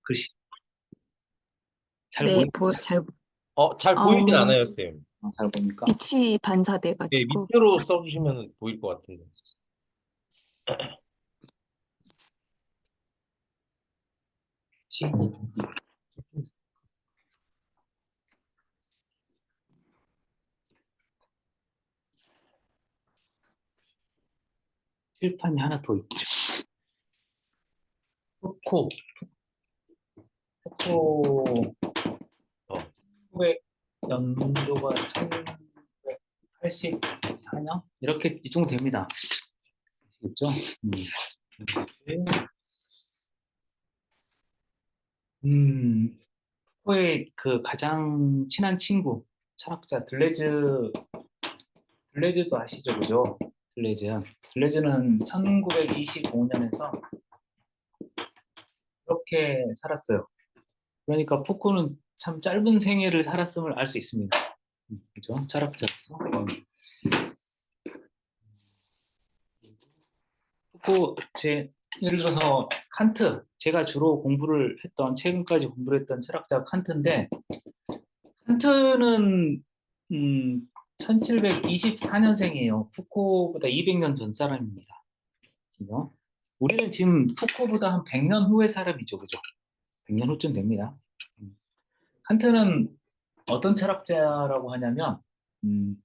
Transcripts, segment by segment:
글씨 잘 네, 보이, 잘 보이진 어, 않아요, 쌤. 잘 보니까. 빛이 예, 반사돼가지고. 밑으로 써주시면 보일 것 같은데. 치. 칠판이 하나 더 있죠. 푸코, 푸코, 어. 1900년도가 1984년? 이렇게 이 정도 됩니다. 아시겠죠? 푸코의 그 가장 친한 친구, 철학자 들레즈도 아시죠? 그죠? 들레즈는 1925년에서 그렇게 살았어요. 그러니까 푸코는 참 짧은 생애를 살았음을 알 수 있습니다. 그죠? 철학자로서. 푸코, 예를 들어서 칸트, 제가 주로 공부를 했던, 최근까지 공부를 했던 철학자가 칸트인데, 칸트는, 1724년생이에요. 푸코보다 200년 전 사람입니다. 그죠? 우리는 지금 푸코보다 한 100년 후의 사람이죠. 그죠? 100년 후쯤 됩니다. 칸트는 어떤 철학자라고 하냐면,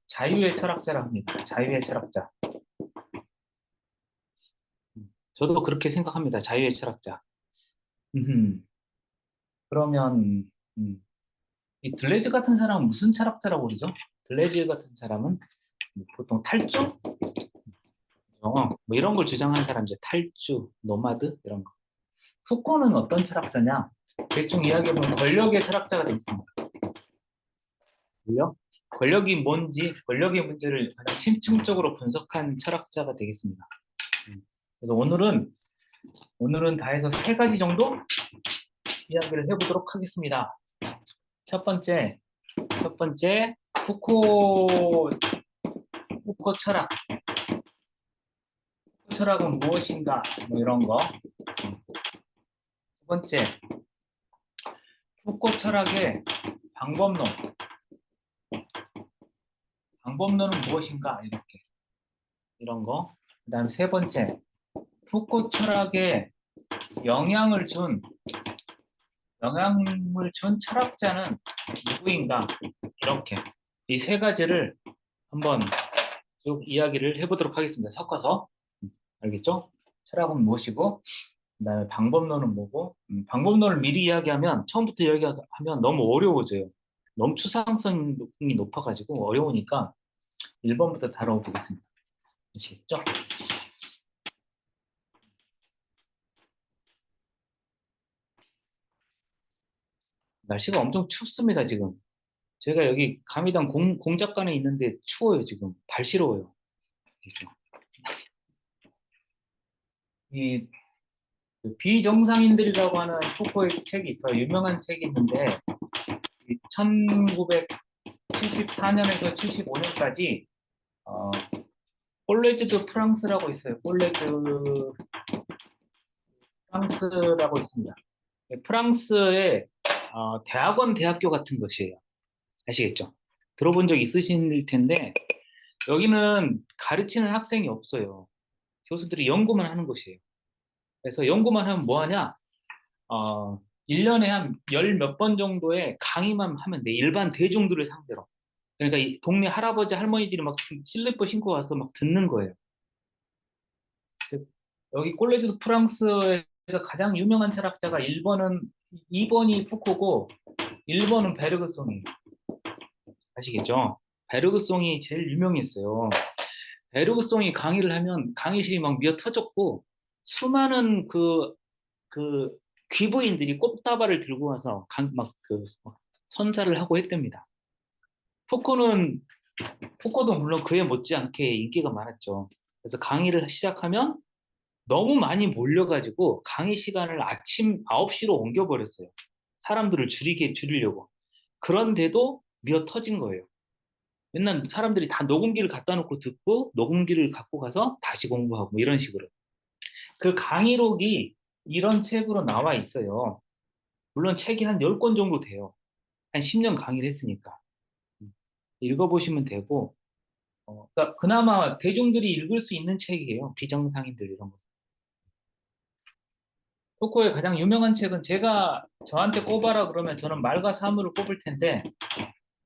자유의 철학자라고 합니다. 자유의 철학자. 저도 그렇게 생각합니다. 자유의 철학자. 그러면, 이 들레즈 같은 사람은 무슨 철학자라고 그러죠? 들레즈 같은 사람은 보통 탈주? 뭐 이런 걸 주장하는 사람이죠. 탈주, 노마드, 이런 거. 푸코는 어떤 철학자냐? 대충 이야기해보면 권력의 철학자가 되겠습니다. 권력? 권력이 뭔지, 권력의 문제를 가장 심층적으로 분석한 철학자가 되겠습니다. 그래서 오늘은 다 해서 세 가지 정도 이야기를 해보도록 하겠습니다. 첫 번째, 푸코, 푸코 철학. 철학은 무엇인가? 뭐 이런 거. 두 번째, 푸코 철학의 방법론. 방법론은 무엇인가? 이렇게. 이런 거. 그 다음 세 번째, 푸코 철학에 영향을 준, 철학자는 누구인가? 이렇게. 이 세 가지를 한번 쭉 이야기를 해보도록 하겠습니다. 섞어서. 알겠죠? 철학은 무엇이고, 그 다음에 방법론은 뭐고, 방법론을 미리 이야기하면, 처음부터 이야기하면 너무 어려워져요. 너무 추상성이 높아가지고 어려우니까 1번부터 다뤄보겠습니다. 아시겠죠? 날씨가 엄청 춥습니다, 지금. 제가 여기 감이당 공작관에 있는데 추워요, 지금. 발 시려워요. 이 비정상인들이라고 하는 포코의 책이 있어요. 유명한 책이 있는데, 1974년에서 75년까지 콜레즈 드 프랑스라고 있어요. 콜레즈 프랑스라고 있습니다. 프랑스의 대학원 대학교 같은 것이에요. 아시겠죠? 들어본 적 있으실 텐데 여기는 가르치는 학생이 없어요. 교수들이 연구만 하는 곳이에요. 그래서 연구만 하면 뭐 하냐? 1년에 한 열 몇 번 정도의 강의만 하면 돼. 일반 대중들을 상대로. 그러니까 이 동네 할아버지 할머니들이 막 슬리퍼 신고 와서 막 듣는 거예요. 여기 콜레드 프랑스에서 가장 유명한 철학자가 2번이 푸코고 1번은 베르그송이에요. 아시겠죠? 베르그송이 제일 유명했어요. 베르그송이 강의를 하면 강의실이 막 미어 터졌고 수많은 그 귀부인들이 꽃다발을 들고 와서 막 선사를 하고 했답니다. 푸코는 푸코도 물론 그에 못지않게 인기가 많았죠. 그래서 강의를 시작하면 너무 많이 몰려가지고 강의 시간을 아침 9시로 옮겨버렸어요. 사람들을 줄이려고. 그런데도 미어 터진 거예요. 맨날 사람들이 다 녹음기를 갖다 놓고 듣고 녹음기를 갖고 가서 다시 공부하고 뭐 이런 식으로. 그 강의록이 이런 책으로 나와 있어요. 물론 책이 한 10권 정도 돼요. 한 10년 강의를 했으니까. 읽어보시면 되고, 그러니까 그나마 대중들이 읽을 수 있는 책이에요. 비정상인들 이런 거. 토코의 가장 유명한 책은 제가 저한테 꼽아라 그러면 저는 말과 사물을 꼽을 텐데,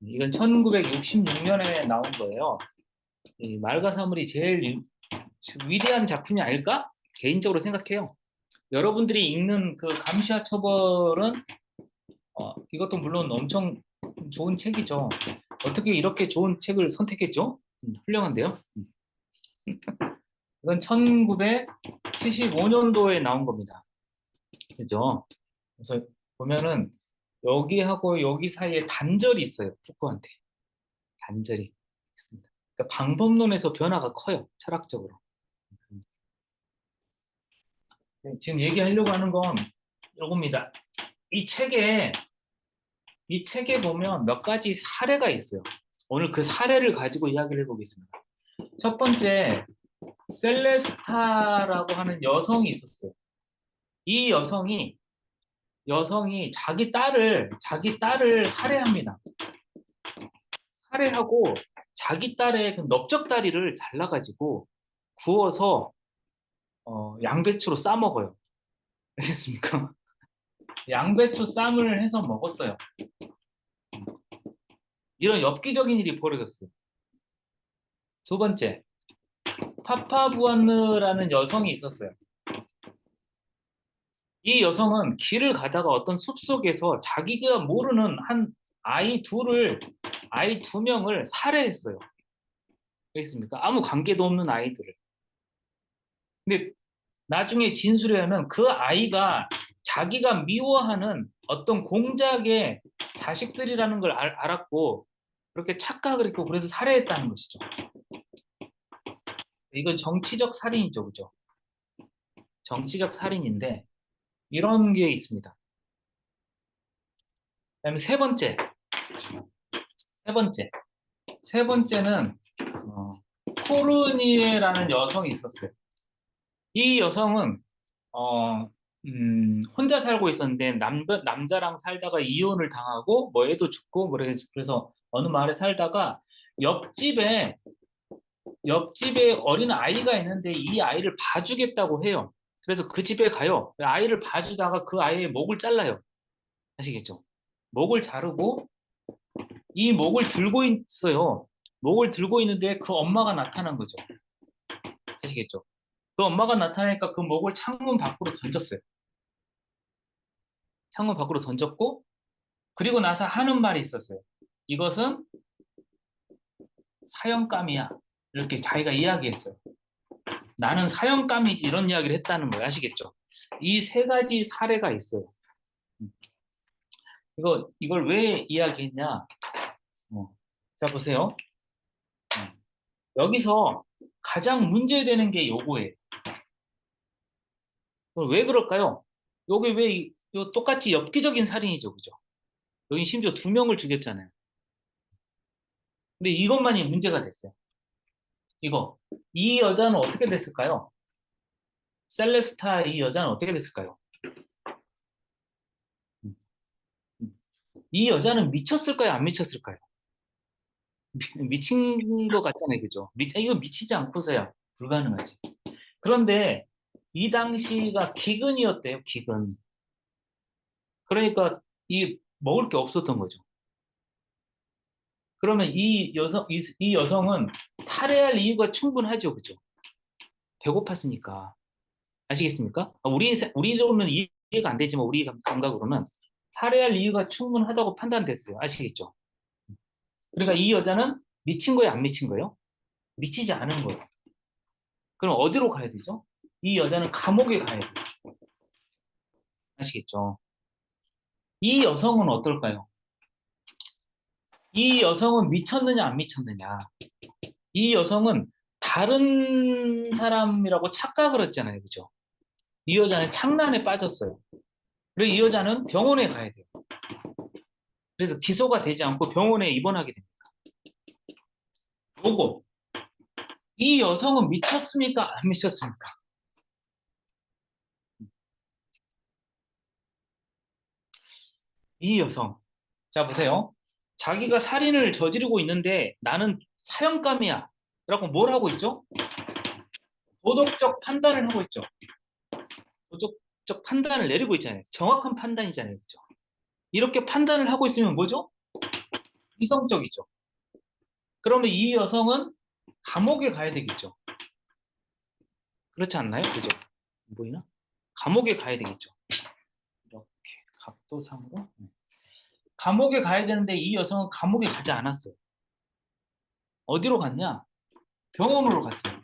이건 1966년에 나온 거예요. 이 말과 사물이 제일 위대한 작품이 아닐까? 개인적으로 생각해요. 여러분들이 읽는 그 감시와 처벌은 이것도 물론 엄청 좋은 책이죠. 어떻게 이렇게 좋은 책을 선택했죠? 훌륭한데요. 이건 1975년도에 나온 겁니다. 그죠? 그래서 보면은 여기하고 여기 사이에 단절이 있어요. 푸코한테. 단절이 있습니다. 그러니까 방법론에서 변화가 커요. 철학적으로. 지금 얘기하려고 하는 건 이겁니다. 이 책에 이 책에 보면 몇 가지 사례가 있어요. 오늘 그 사례를 가지고 이야기를 해보겠습니다. 첫 번째, 셀레스타라고 하는 여성이 있었어요. 이 여성이 자기 딸을 살해합니다. 살해하고 자기 딸의 그 넓적다리를 잘라가지고 구워서 양배추로 싸 먹어요. 알겠습니까? 양배추 쌈을 해서 먹었어요. 이런 엽기적인 일이 벌어졌어요. 두 번째, 파파부안느라는 여성이 있었어요. 이 여성은 길을 가다가 어떤 숲속에서 자기가 모르는 아이 두 명을 살해했어요. 알겠습니까? 아무 관계도 없는 아이들을. 근데 나중에 진술에 하면 그 아이가 자기가 미워하는 어떤 공작의 자식들이라는 걸 알았고, 그렇게 착각을 했고, 그래서 살해했다는 것이죠. 이건 정치적 살인이죠, 그죠? 정치적 살인인데, 이런 게 있습니다. 그다음에 세 번째. 세 번째는, 코르니에라는 여성이 있었어요. 이 여성은, 혼자 살고 있었는데, 남자랑 살다가 이혼을 당하고, 뭐 애도 죽고, 그래서 어느 마을에 살다가, 옆집에, 옆집에 어린 아이가 있는데, 이 아이를 봐주겠다고 해요. 그래서 그 집에 가요. 아이를 봐주다가 그 아이의 목을 잘라요. 아시겠죠? 목을 자르고 이 목을 들고 있어요. 목을 들고 있는데 그 엄마가 나타난 거죠. 아시겠죠? 그 엄마가 나타나니까 그 목을 창문 밖으로 던졌어요. 창문 밖으로 던졌고 그리고 나서 하는 말이 있었어요. 이것은 사형감이야. 이렇게 자기가 이야기했어요. 나는 사형감이지 이런 이야기를 했다는 거예요. 아시겠죠? 이 세 가지 사례가 있어요. 이걸 왜 이야기했냐? 자, 보세요. 여기서 가장 문제되는 게 요거예요. 왜 그럴까요? 여기 똑같이 엽기적인 살인이죠, 그죠? 여기 심지어 두 명을 죽였잖아요. 근데 이것만이 문제가 됐어요. 이 여자는 어떻게 됐을까요? 셀레스타 이 여자는 어떻게 됐을까요? 음, 음. 이 여자는 미쳤을까요? 안 미쳤을까요? 미친 것 같잖아요, 그죠? 이거 미치지 않고서야 불가능하지. 그런데 이 당시가 기근이었대요, 기근. 그러니까 먹을 게 없었던 거죠. 그러면 이 여성은 살해할 이유가 충분하죠, 그죠? 배고팠으니까. 아시겠습니까? 우리로는 이해가 안 되지만, 우리 감각으로는 살해할 이유가 충분하다고 판단됐어요. 아시겠죠? 그러니까 이 여자는 미친 거예요, 안 미친 거예요? 미치지 않은 거예요. 그럼 어디로 가야 되죠? 이 여자는 감옥에 가야 돼요. 아시겠죠? 이 여성은 어떨까요? 이 여성은 미쳤느냐, 안 미쳤느냐? 이 여성은 다른 사람이라고 착각을 했잖아요, 그죠? 이 여자는 창란에 빠졌어요. 그리고 이 여자는 병원에 가야 돼요. 그래서 기소가 되지 않고 병원에 입원하게 됩니다. 요거, 이 여성은 미쳤습니까? 안 미쳤습니까? 이 여성. 자, 보세요. 자기가 살인을 저지르고 있는데 나는 사형감이야. 라고 뭘 하고 있죠? 도덕적 판단을 하고 있죠. 도덕적 판단을 내리고 있잖아요. 정확한 판단이잖아요. 그죠? 이렇게 판단을 하고 있으면 뭐죠? 이성적이죠. 그러면 이 여성은 감옥에 가야 되겠죠. 그렇지 않나요? 그죠? 안 보이나? 감옥에 가야 되겠죠. 이렇게 각도상으로. 감옥에 가야 되는데 이 여성은 감옥에 가지 않았어요. 어디로 갔냐? 병원으로 갔어요.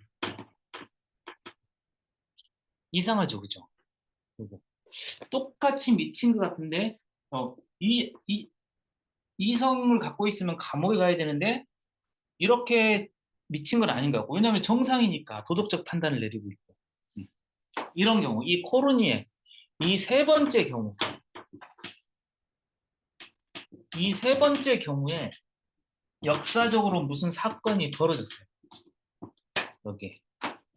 이상하죠, 그죠? 그리고 똑같이 미친 것 같은데, 이성을 갖고 있으면 감옥에 가야 되는데, 이렇게 미친 건 아닌 것 같고, 왜냐하면 정상이니까 도덕적 판단을 내리고 있고. 음. 이런 경우, 이 코르니에, 이 세 번째 경우, 이 세 번째 경우에 역사적으로 무슨 사건이 벌어졌어요. 여기에.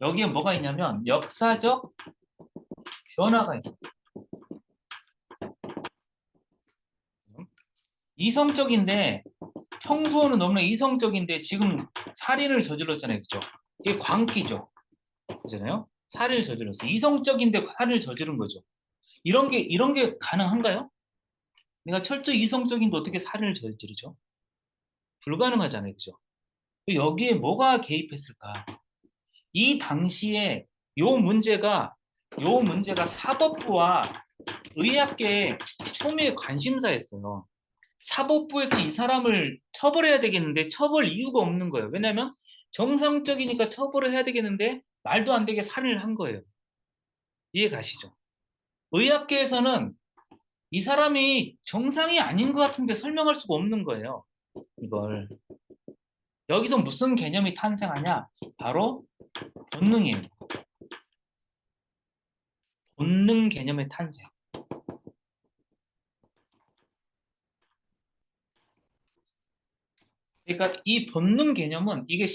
여기에 뭐가 있냐면, 역사적 변화가 있어요. 이성적인데, 평소는 너무나 이성적인데, 지금 살인을 저질렀잖아요. 그죠? 이게 광기죠. 그잖아요? 살인을 저질렀어요. 이성적인데 살인을 저지른 거죠. 이런 게 가능한가요? 내가 철저히 이성적인데 어떻게 살인을 저지르죠? 불가능하잖아요. 그죠? 여기에 뭐가 개입했을까? 이 당시에 요 문제가 사법부와 의학계의 초미의 관심사였어요. 사법부에서 이 사람을 처벌해야 되겠는데 처벌 이유가 없는 거예요. 왜냐하면 정상적이니까 처벌을 해야 되겠는데 말도 안 되게 살인을 한 거예요. 이해 가시죠? 의학계에서는 이 사람이 정상이 아닌 것 같은데 설명할 수가 없는 거예요. 이걸. 여기서 무슨 개념이 탄생하냐? 바로 본능이에요. 본능 개념의 탄생. 그러니까 이 본능 개념은 이게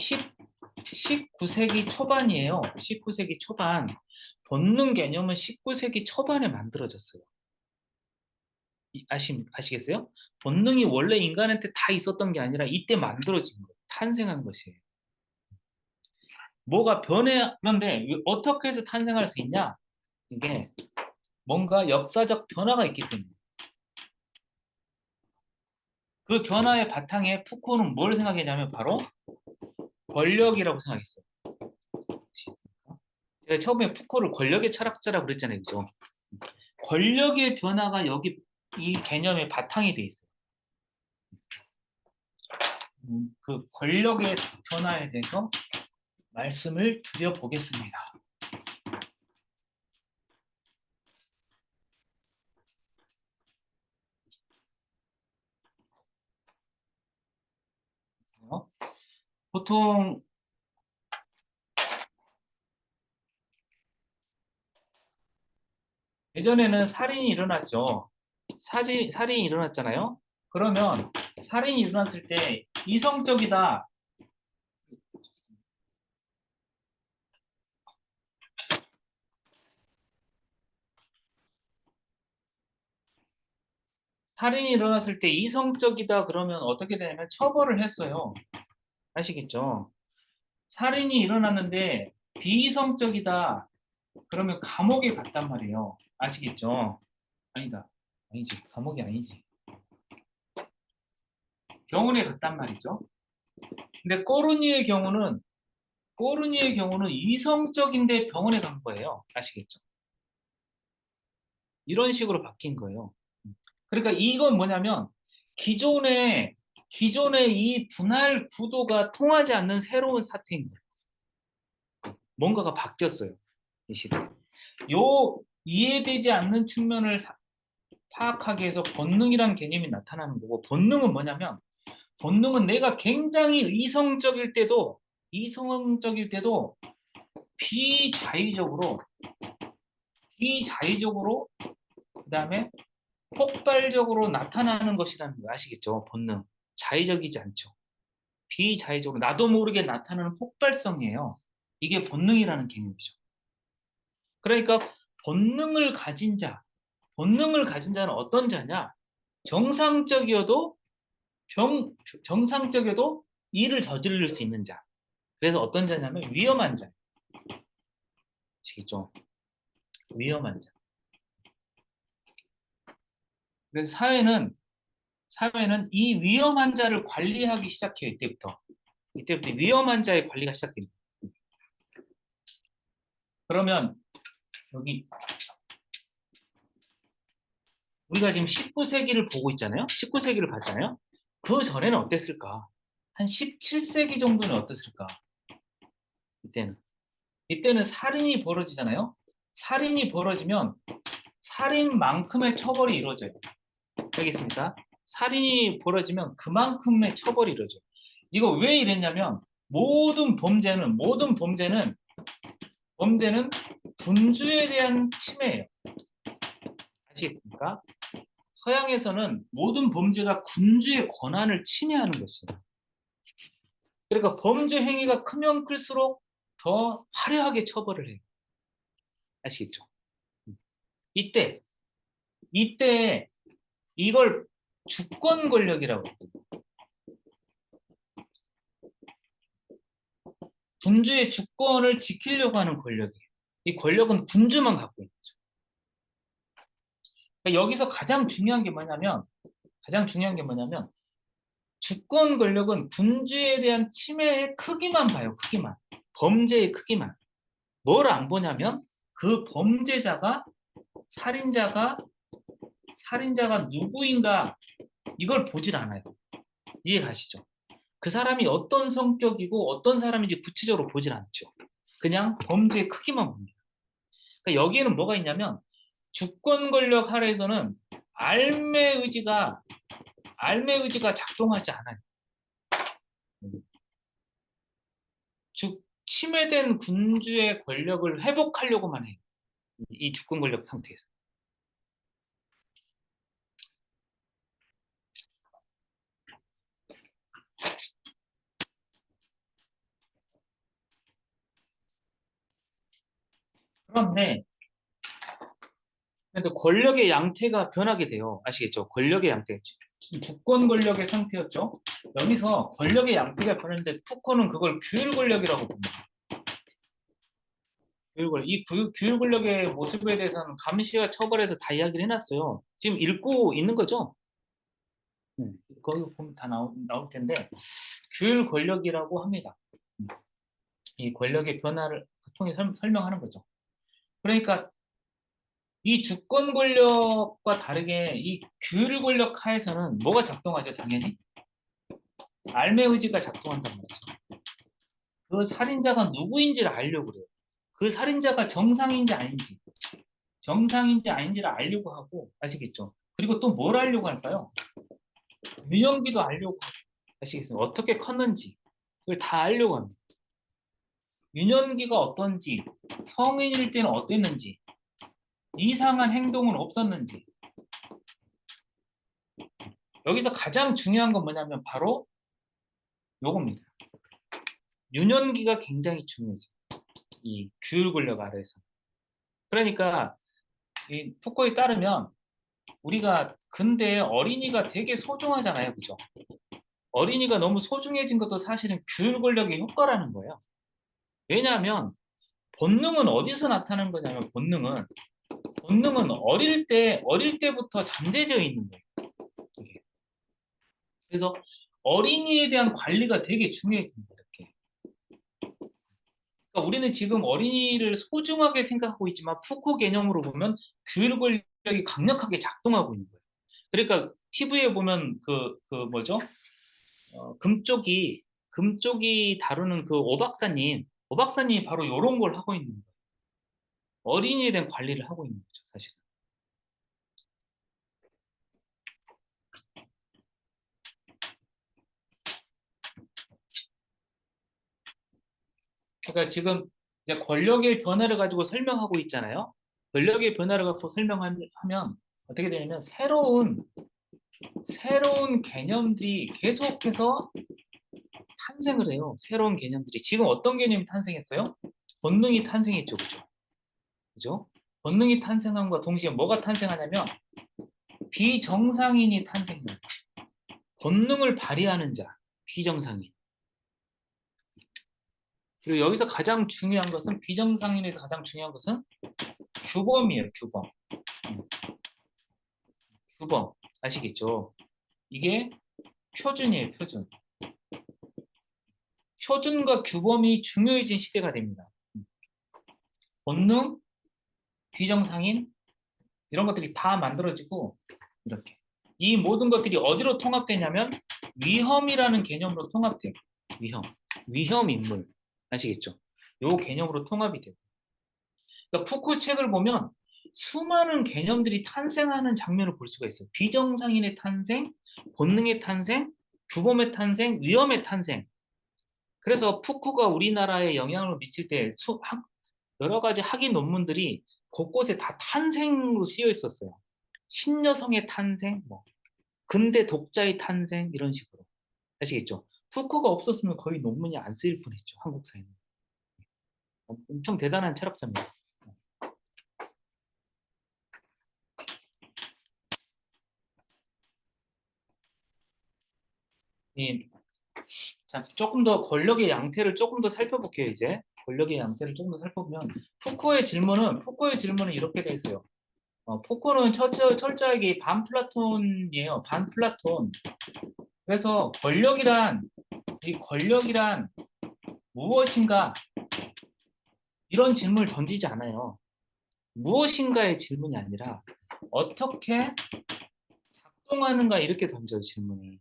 19세기 초반이에요. 19세기 초반. 본능 개념은 19세기 초반에 만들어졌어요. 아시겠어요? 본능이 원래 인간한테 다 있었던 게 아니라 이때 만들어진 거예요. 탄생한 것이에요. 뭐가 그런데 어떻게 해서 탄생할 수 있냐? 이게 뭔가 역사적 변화가 있기 때문에. 그 변화의 바탕에 푸코는 뭘 생각했냐면 바로 권력이라고 생각했어요. 제가 처음에 푸코를 권력의 철학자라고 그랬잖아요. 그죠? 권력의 변화가 여기 이 개념의 바탕이 돼 있어요. 그 권력의 변화에 대해서 말씀을 드려보겠습니다. 보통 예전에는 살인이 일어났죠. 살인이 일어났잖아요. 그러면 살인이 일어났을 때 이성적이다. 살인이 일어났을 때 이성적이다 그러면 어떻게 되냐면 처벌을 했어요. 아시겠죠? 살인이 일어났는데 비이성적이다 그러면 감옥에 갔단 말이에요. 아시겠죠? 아니다. 아니지. 감옥이 아니지. 병원에 갔단 말이죠. 근데 꼬르니의 경우는 이성적인데 병원에 간 거예요. 아시겠죠? 이런 식으로 바뀐 거예요. 그러니까 이건 뭐냐면 기존의 기존의 이 분할 구도가 통하지 않는 새로운 사태인 거예요. 뭔가가 바뀌었어요. 이 시대. 요 이해되지 않는 측면을 파악하기 위해서 본능이란 개념이 나타나는 거고 본능은 뭐냐면 본능은 내가 굉장히 이성적일 때도 비자의적으로 비자의적으로 그다음에 폭발적으로 나타나는 것이라는 거 아시겠죠? 본능. 자의적이지 않죠. 비자의적으로 나도 모르게 나타나는 폭발성이에요. 이게 본능이라는 개념이죠. 그러니까 본능을 가진 자, 본능을 가진 자는 어떤 자냐? 정상적이어도 정상적이어도 일을 저지를 수 있는 자. 그래서 어떤 자냐면 위험한 자. 아시겠죠? 위험한 자. 그래서 사회는 이 위험한 자를 관리하기 시작해요. 이때부터 위험한 자의 관리가 시작됩니다. 그러면 여기 우리가 지금 19세기를 보고 있잖아요. 19세기를 봤잖아요. 그 전에는 어땠을까? 한 17세기 정도는 어땠을까? 이때는 살인이 벌어지잖아요. 살인이 벌어지면 살인만큼의 처벌이 이루어져요. 알겠습니까? 살인이 벌어지면 그만큼의 처벌이 이루어져요. 이거 왜 이랬냐면 범죄는 군주에 대한 침해예요. 아시겠습니까? 서양에서는 모든 범죄가 군주의 권한을 침해하는 것이에요. 그러니까 범죄 행위가 크면 클수록 더 화려하게 처벌을 해요. 아시겠죠? 이때 이걸 주권 권력이라고 해요. 군주의 주권을 지키려고 하는 권력이에요. 이 권력은 군주만 갖고 있는 거죠. 그러니까 여기서 가장 중요한 게 뭐냐면 주권 권력은 군주에 대한 침해의 크기만 봐요. 크기만. 범죄의 크기만. 뭘 안 보냐면 그 범죄자가 살인자가 누구인가 이걸 보질 않아요. 이해 가시죠? 그 사람이 어떤 성격이고 어떤 사람인지 구체적으로 보질 않죠. 그냥 범죄의 크기만 봅니다. 그러니까 여기에는 뭐가 있냐면 주권 권력 하에서는 알매 의지가 작동하지 않아요. 침해된 군주의 권력을 회복하려고만 해요. 이 주권 권력 상태에서. 그런데 권력의 양태가 변하게 돼요. 아시겠죠? 권력의 양태. 주권 권력의 상태였죠. 여기서 권력의 양태가 변했는데 푸코는 그걸 규율 권력이라고 봅니다. 이 규율 권력의 모습에 대해서는 감시와 처벌에서 다 이야기를 해놨어요. 지금 읽고 있는 거죠? 거기 보면 다 나올 텐데 규율 권력이라고 합니다. 이 권력의 변화를 통해 설명하는 거죠. 그러니까 이 주권 권력과 다르게 이 규율 권력 하에서는 뭐가 작동하죠? 당연히 알매 의지가 작동한단 말이죠. 그 살인자가 누구인지를 알려고 그래요. 그 살인자가 정상인지 아닌지를 알려고 하고, 아시겠죠? 그리고 또 뭘 알려고 할까요? 유년기도 알려고 하고, 아시겠어요? 어떻게 컸는지 그걸 다 알려고 합니다. 유년기가 어떤지, 성인일 때는 어땠는지, 이상한 행동은 없었는지. 여기서 가장 중요한 건 뭐냐면 바로 요겁니다. 유년기가 굉장히 중요해요. 이 규율 권력 아래에서. 그러니까 이 푸코에 따르면 우리가 근데 어린이가 되게 소중하잖아요. 그죠? 어린이가 너무 소중해진 것도 사실은 규율 권력의 효과라는 거예요. 왜냐하면 본능은 어디서 나타나는 거냐면 본능은 어릴 때부터 잠재져 있는 거예요. 이게. 그래서 어린이에 대한 관리가 되게 중요해집니다. 이렇게. 그러니까 우리는 지금 어린이를 소중하게 생각하고 있지만 푸코 개념으로 보면 규율 권력이 강력하게 작동하고 있는 거예요. 그러니까 TV에 보면 그 뭐죠? 금쪽이 다루는 그 오 박사님이 바로 이런 걸 하고 있는 거예요. 어린이에 대한 관리를 하고 있는 거죠, 사실. 그러니까 지금 이제 권력의 변화를 가지고 설명하고 있잖아요. 권력의 변화를 갖고 설명하면 어떻게 되냐면 새로운 개념들이 계속해서 탄생을 해요. 새로운 개념들이. 지금 어떤 개념이 탄생했어요? 본능이 탄생했죠. 그죠? 그죠? 본능이 탄생함과 동시에 뭐가 탄생하냐면 비정상인이 탄생해요. 본능을 발휘하는 자, 비정상인. 그리고 여기서 가장 중요한 것은 비정상인에서 가장 중요한 것은 규범이에요. 규범. 규범 아시겠죠? 이게 표준이에요. 표준. 표준과 규범이 중요해진 시대가 됩니다. 본능, 비정상인 이런 것들이 다 만들어지고 이렇게 이 모든 것들이 어디로 통합되냐면 위험이라는 개념으로 통합돼요. 위험 인물 아시겠죠? 요 개념으로 통합이 돼요. 그러니까 푸코 책을 보면 수많은 개념들이 탄생하는 장면을 볼 수가 있어요. 비정상인의 탄생, 본능의 탄생, 규범의 탄생, 위험의 탄생. 그래서 푸코가 우리나라에 영향을 미칠 때 여러 가지 학위 논문들이 곳곳에 다 탄생으로 쓰여 있었어요. 신여성의 탄생, 뭐 근대 독자의 탄생 이런 식으로 아시겠죠? 푸코가 없었으면 거의 논문이 안 쓰일 뻔했죠. 한국 사회는. 엄청 대단한 철학자입니다. 이, 자, 조금 더 권력의 양태를 조금 더 살펴볼게요. 이제 권력의 양태를 조금 더 살펴보면 푸코의 질문은 이렇게 돼 있어요. 푸코는 철저하게 반플라톤이에요. 반플라톤. 그래서 이 권력이란 무엇인가 이런 질문을 던지지 않아요. 무엇인가의 질문이 아니라 어떻게 작동하는가 이렇게 던져요. 질문을.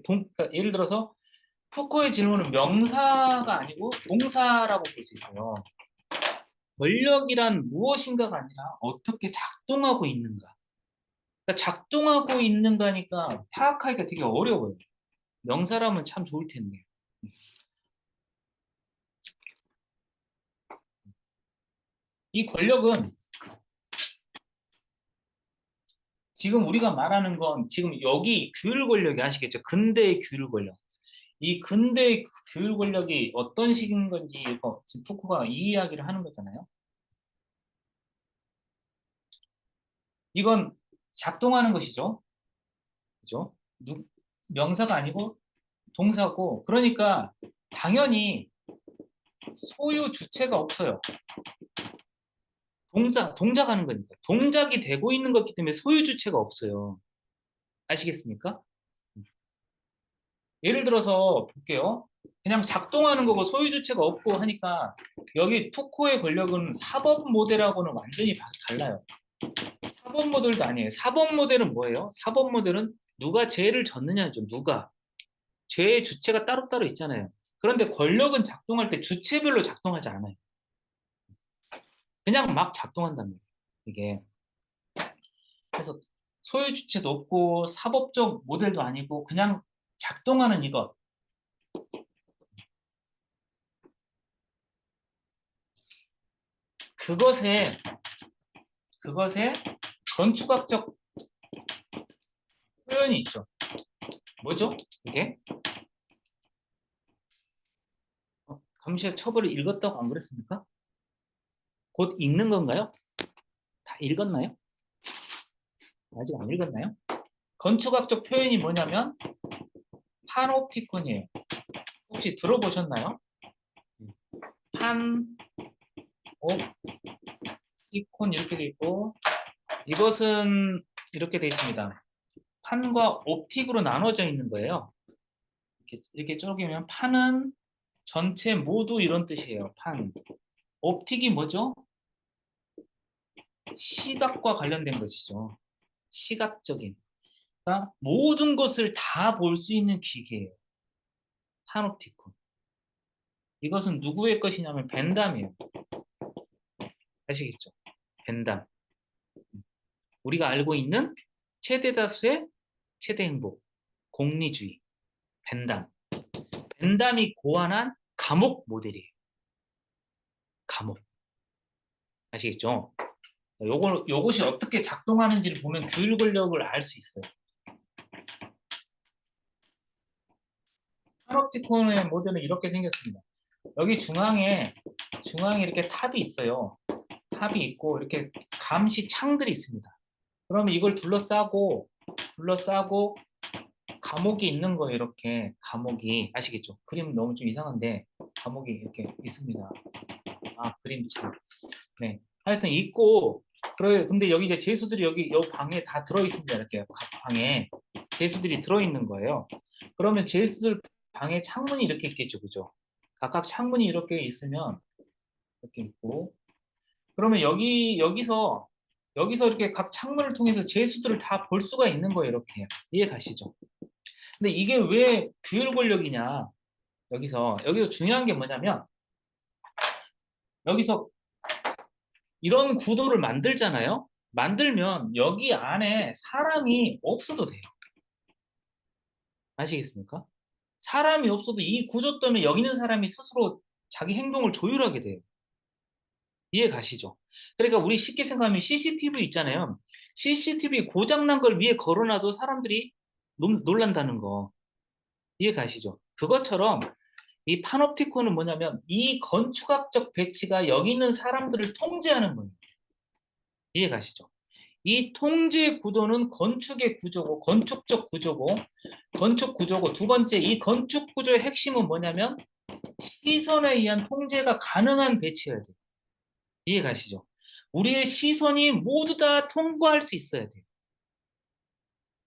그러니까 예를 들어서 푸코의 질문은 명사가 아니고 동사라고 볼 수 있어요. 권력이란 무엇인가가 아니라 어떻게 작동하고 있는가. 그러니까 작동하고 있는가니까 파악하기가 되게 어려워요. 명사라면 참 좋을 텐데. 이 권력은 지금 우리가 말하는 건 지금 여기 규율 권력이 아시겠죠? 근대의 규율 권력. 이 근대의 규율 권력이 어떤 식인 건지 지금 푸코가 이 이야기를 하는 거잖아요. 이건 작동하는 것이죠. 그죠? 명사가 아니고 동사고 그러니까 당연히 소유 주체가 없어요. 동작하는 거니까. 동작이 되고 있는 거기 때문에 소유 주체가 없어요. 아시겠습니까? 예를 들어서 볼게요. 그냥 작동하는 거고 소유 주체가 없고 하니까 여기 푸코의 권력은 사법 모델하고는 완전히 달라요. 사법 모델도 아니에요. 사법 모델은 뭐예요? 사법 모델은 누가 죄를 졌느냐죠. 누가. 죄의 주체가 따로따로 있잖아요. 그런데 권력은 작동할 때 주체별로 작동하지 않아요. 그냥 막 작동한답니다. 이게. 그래서 소유 주체도 없고 사법적 모델도 아니고 그냥 작동하는 이것. 그것에 건축학적 표현이 있죠. 뭐죠? 이게? 감시와 처벌을 읽었다고 안 그랬습니까? 곧 읽는 건가요? 다 읽었나요? 아직 안 읽었나요? 건축학적 표현이 뭐냐면 판옵티콘이에요. 혹시 들어보셨나요? 판옵티콘 이렇게 돼 있고 이것은 이렇게 돼 있습니다. 판과 옵틱으로 나눠져 있는 거예요. 이렇게 쪼개면 판은 전체 모두 이런 뜻이에요. 판. 옵틱이 뭐죠? 시각과 관련된 것이죠. 시각적인. 그러니까 모든 것을 다 볼 수 있는 기계예요. 파놉티콘. 이것은 누구의 것이냐면 벤담이에요. 아시겠죠? 벤담. 우리가 알고 있는 최대 다수의 최대 행복, 공리주의, 벤담. 벤담이 고안한 감옥 모델이에요. 감옥. 아시겠죠? 요것이 어떻게 작동하는지를 보면 규율 권력을 알 수 있어요. 파놉티콘의 모델은 이렇게 생겼습니다. 여기 중앙에 이렇게 탑이 있어요. 탑이 있고 이렇게 감시 창들이 있습니다. 그러면 이걸 둘러싸고 감옥이 있는 거예요. 이렇게 감옥이 아시겠죠? 그림 너무 좀 이상한데 감옥이 이렇게 있습니다. 아, 그림 참. 네. 하여튼 있고 그래. 근데 여기 이제 죄수들이 여기 요 방에 다 들어 있습니다. 이렇게 각 방에 죄수들이 들어 있는 거예요. 그러면 죄수들 방에 창문이 이렇게 있겠죠, 그죠? 각각 창문이 이렇게 있으면 이렇게 있고 그러면 여기서 이렇게 각 창문을 통해서 죄수들을 다 볼 수가 있는 거예요. 이렇게 이해 가시죠? 근데 이게 왜 규율 권력이냐? 여기서 중요한 게 뭐냐면 여기서 이런 구도를 만들잖아요. 만들면 여기 안에 사람이 없어도 돼요. 아시겠습니까? 사람이 없어도 이 구조 때문에 여기 있는 사람이 스스로 자기 행동을 조율하게 돼요. 이해 가시죠? 그러니까 우리 쉽게 생각하면 CCTV 있잖아요. CCTV 고장난 걸 위에 걸어놔도 사람들이 놀란다는 거. 이해 가시죠? 그것처럼 이 파놉티콘은 뭐냐면 이 건축학적 배치가 여기 있는 사람들을 통제하는 거예요. 이해 가시죠? 이 통제 구도는 건축의 구조고 건축적 구조고 건축 구조고 두 번째 이 건축 구조의 핵심은 뭐냐면 시선에 의한 통제가 가능한 배치여야 돼요. 이해 가시죠? 우리의 시선이 모두 다 통과할 수 있어야 돼요.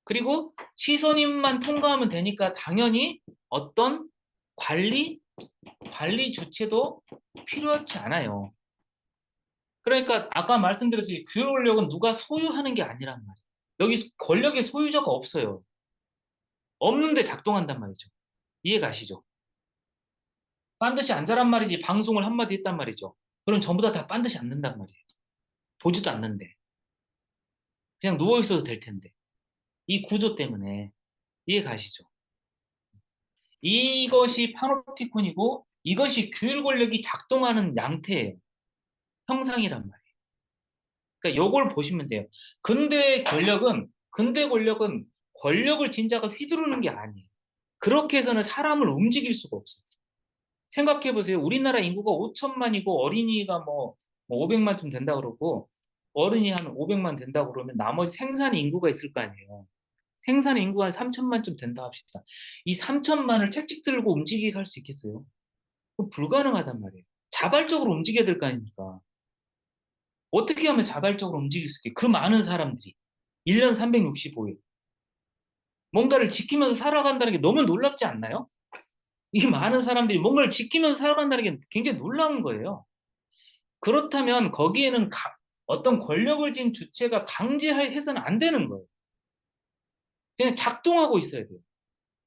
그리고 시선임만 통과하면 되니까 당연히 어떤 관리 주체도 필요하지 않아요. 그러니까 아까 말씀드렸듯이 규율 권력은 누가 소유하는 게 아니란 말이에요. 여기 권력의 소유자가 없어요. 없는데 작동한단 말이죠. 이해 가시죠? 반드시 앉아란 말이지 방송을 한마디 했단 말이죠. 그럼 전부 다 반드시 앉는단 말이에요. 보지도 않는데. 그냥 누워 있어도 될 텐데. 이 구조 때문에. 이해 가시죠? 이것이 파놉티콘이고 이것이 규율 권력이 작동하는 양태예요. 형상이란 말이에요. 그러니까 요걸 보시면 돼요. 근대 권력은 권력을 진짜가 휘두르는 게 아니에요. 그렇게 해서는 사람을 움직일 수가 없어요. 생각해 보세요. 우리나라 인구가 5천만이고 어린이가 뭐 500만쯤 된다 그러고 어른이 한 500만 된다 그러면 나머지 생산 인구가 있을 거 아니에요. 생산 인구가 한 3천만쯤 된다 합시다. 이 3천만을 책찍 들고 움직이게 할 수 있겠어요? 그건 불가능하단 말이에요. 자발적으로 움직여야 될 거 아닙니까? 어떻게 하면 자발적으로 움직일 수 있게 그 많은 사람들이 1년 365일 뭔가를 지키면서 살아간다는 게 너무 놀랍지 않나요? 이 많은 사람들이 뭔가를 지키면서 살아간다는 게 굉장히 놀라운 거예요. 그렇다면 거기에는 어떤 권력을 쥔 주체가 강제해서는 안 되는 거예요. 그냥 작동하고 있어야 돼요.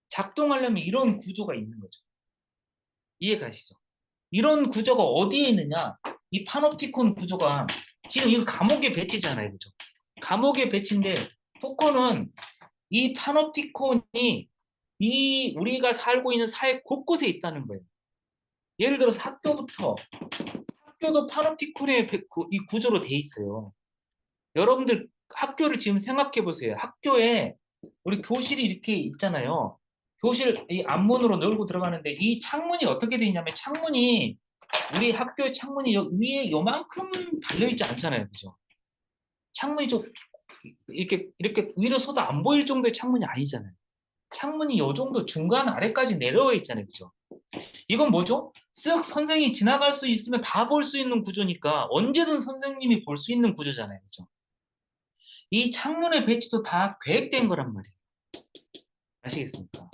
작동하려면 이런 구조가 있는 거죠. 이해 가시죠? 이런 구조가 어디에 있느냐? 이 파놉티콘 구조가 지금 이거 감옥의 배치잖아요. 그죠? 감옥의 배치인데 포커는 이 파놉티콘이 이 우리가 살고 있는 사회 곳곳에 있다는 거예요. 예를 들어서 학교도 파놉티콘의 이 구조로 돼 있어요. 여러분들 학교를 지금 생각해 보세요. 학교에 우리 교실이 이렇게 있잖아요. 교실 이 앞문으로 열고 들어가는데 이 창문이 어떻게 돼 있냐면 창문이 우리 학교의 창문이 위에 요만큼 달려 있지 않잖아요. 그죠? 창문이 좀 이렇게 위로 쏟아 안 보일 정도의 창문이 아니잖아요. 창문이 요 정도 중간 아래까지 내려와 있잖아요. 그죠? 이건 뭐죠? 쓱 선생이 지나갈 수 있으면 다 볼 수 있는 구조니까 언제든 선생님이 볼 수 있는 구조잖아요. 그죠? 이 창문의 배치도 다 계획된 거란 말이에요. 아시겠습니까?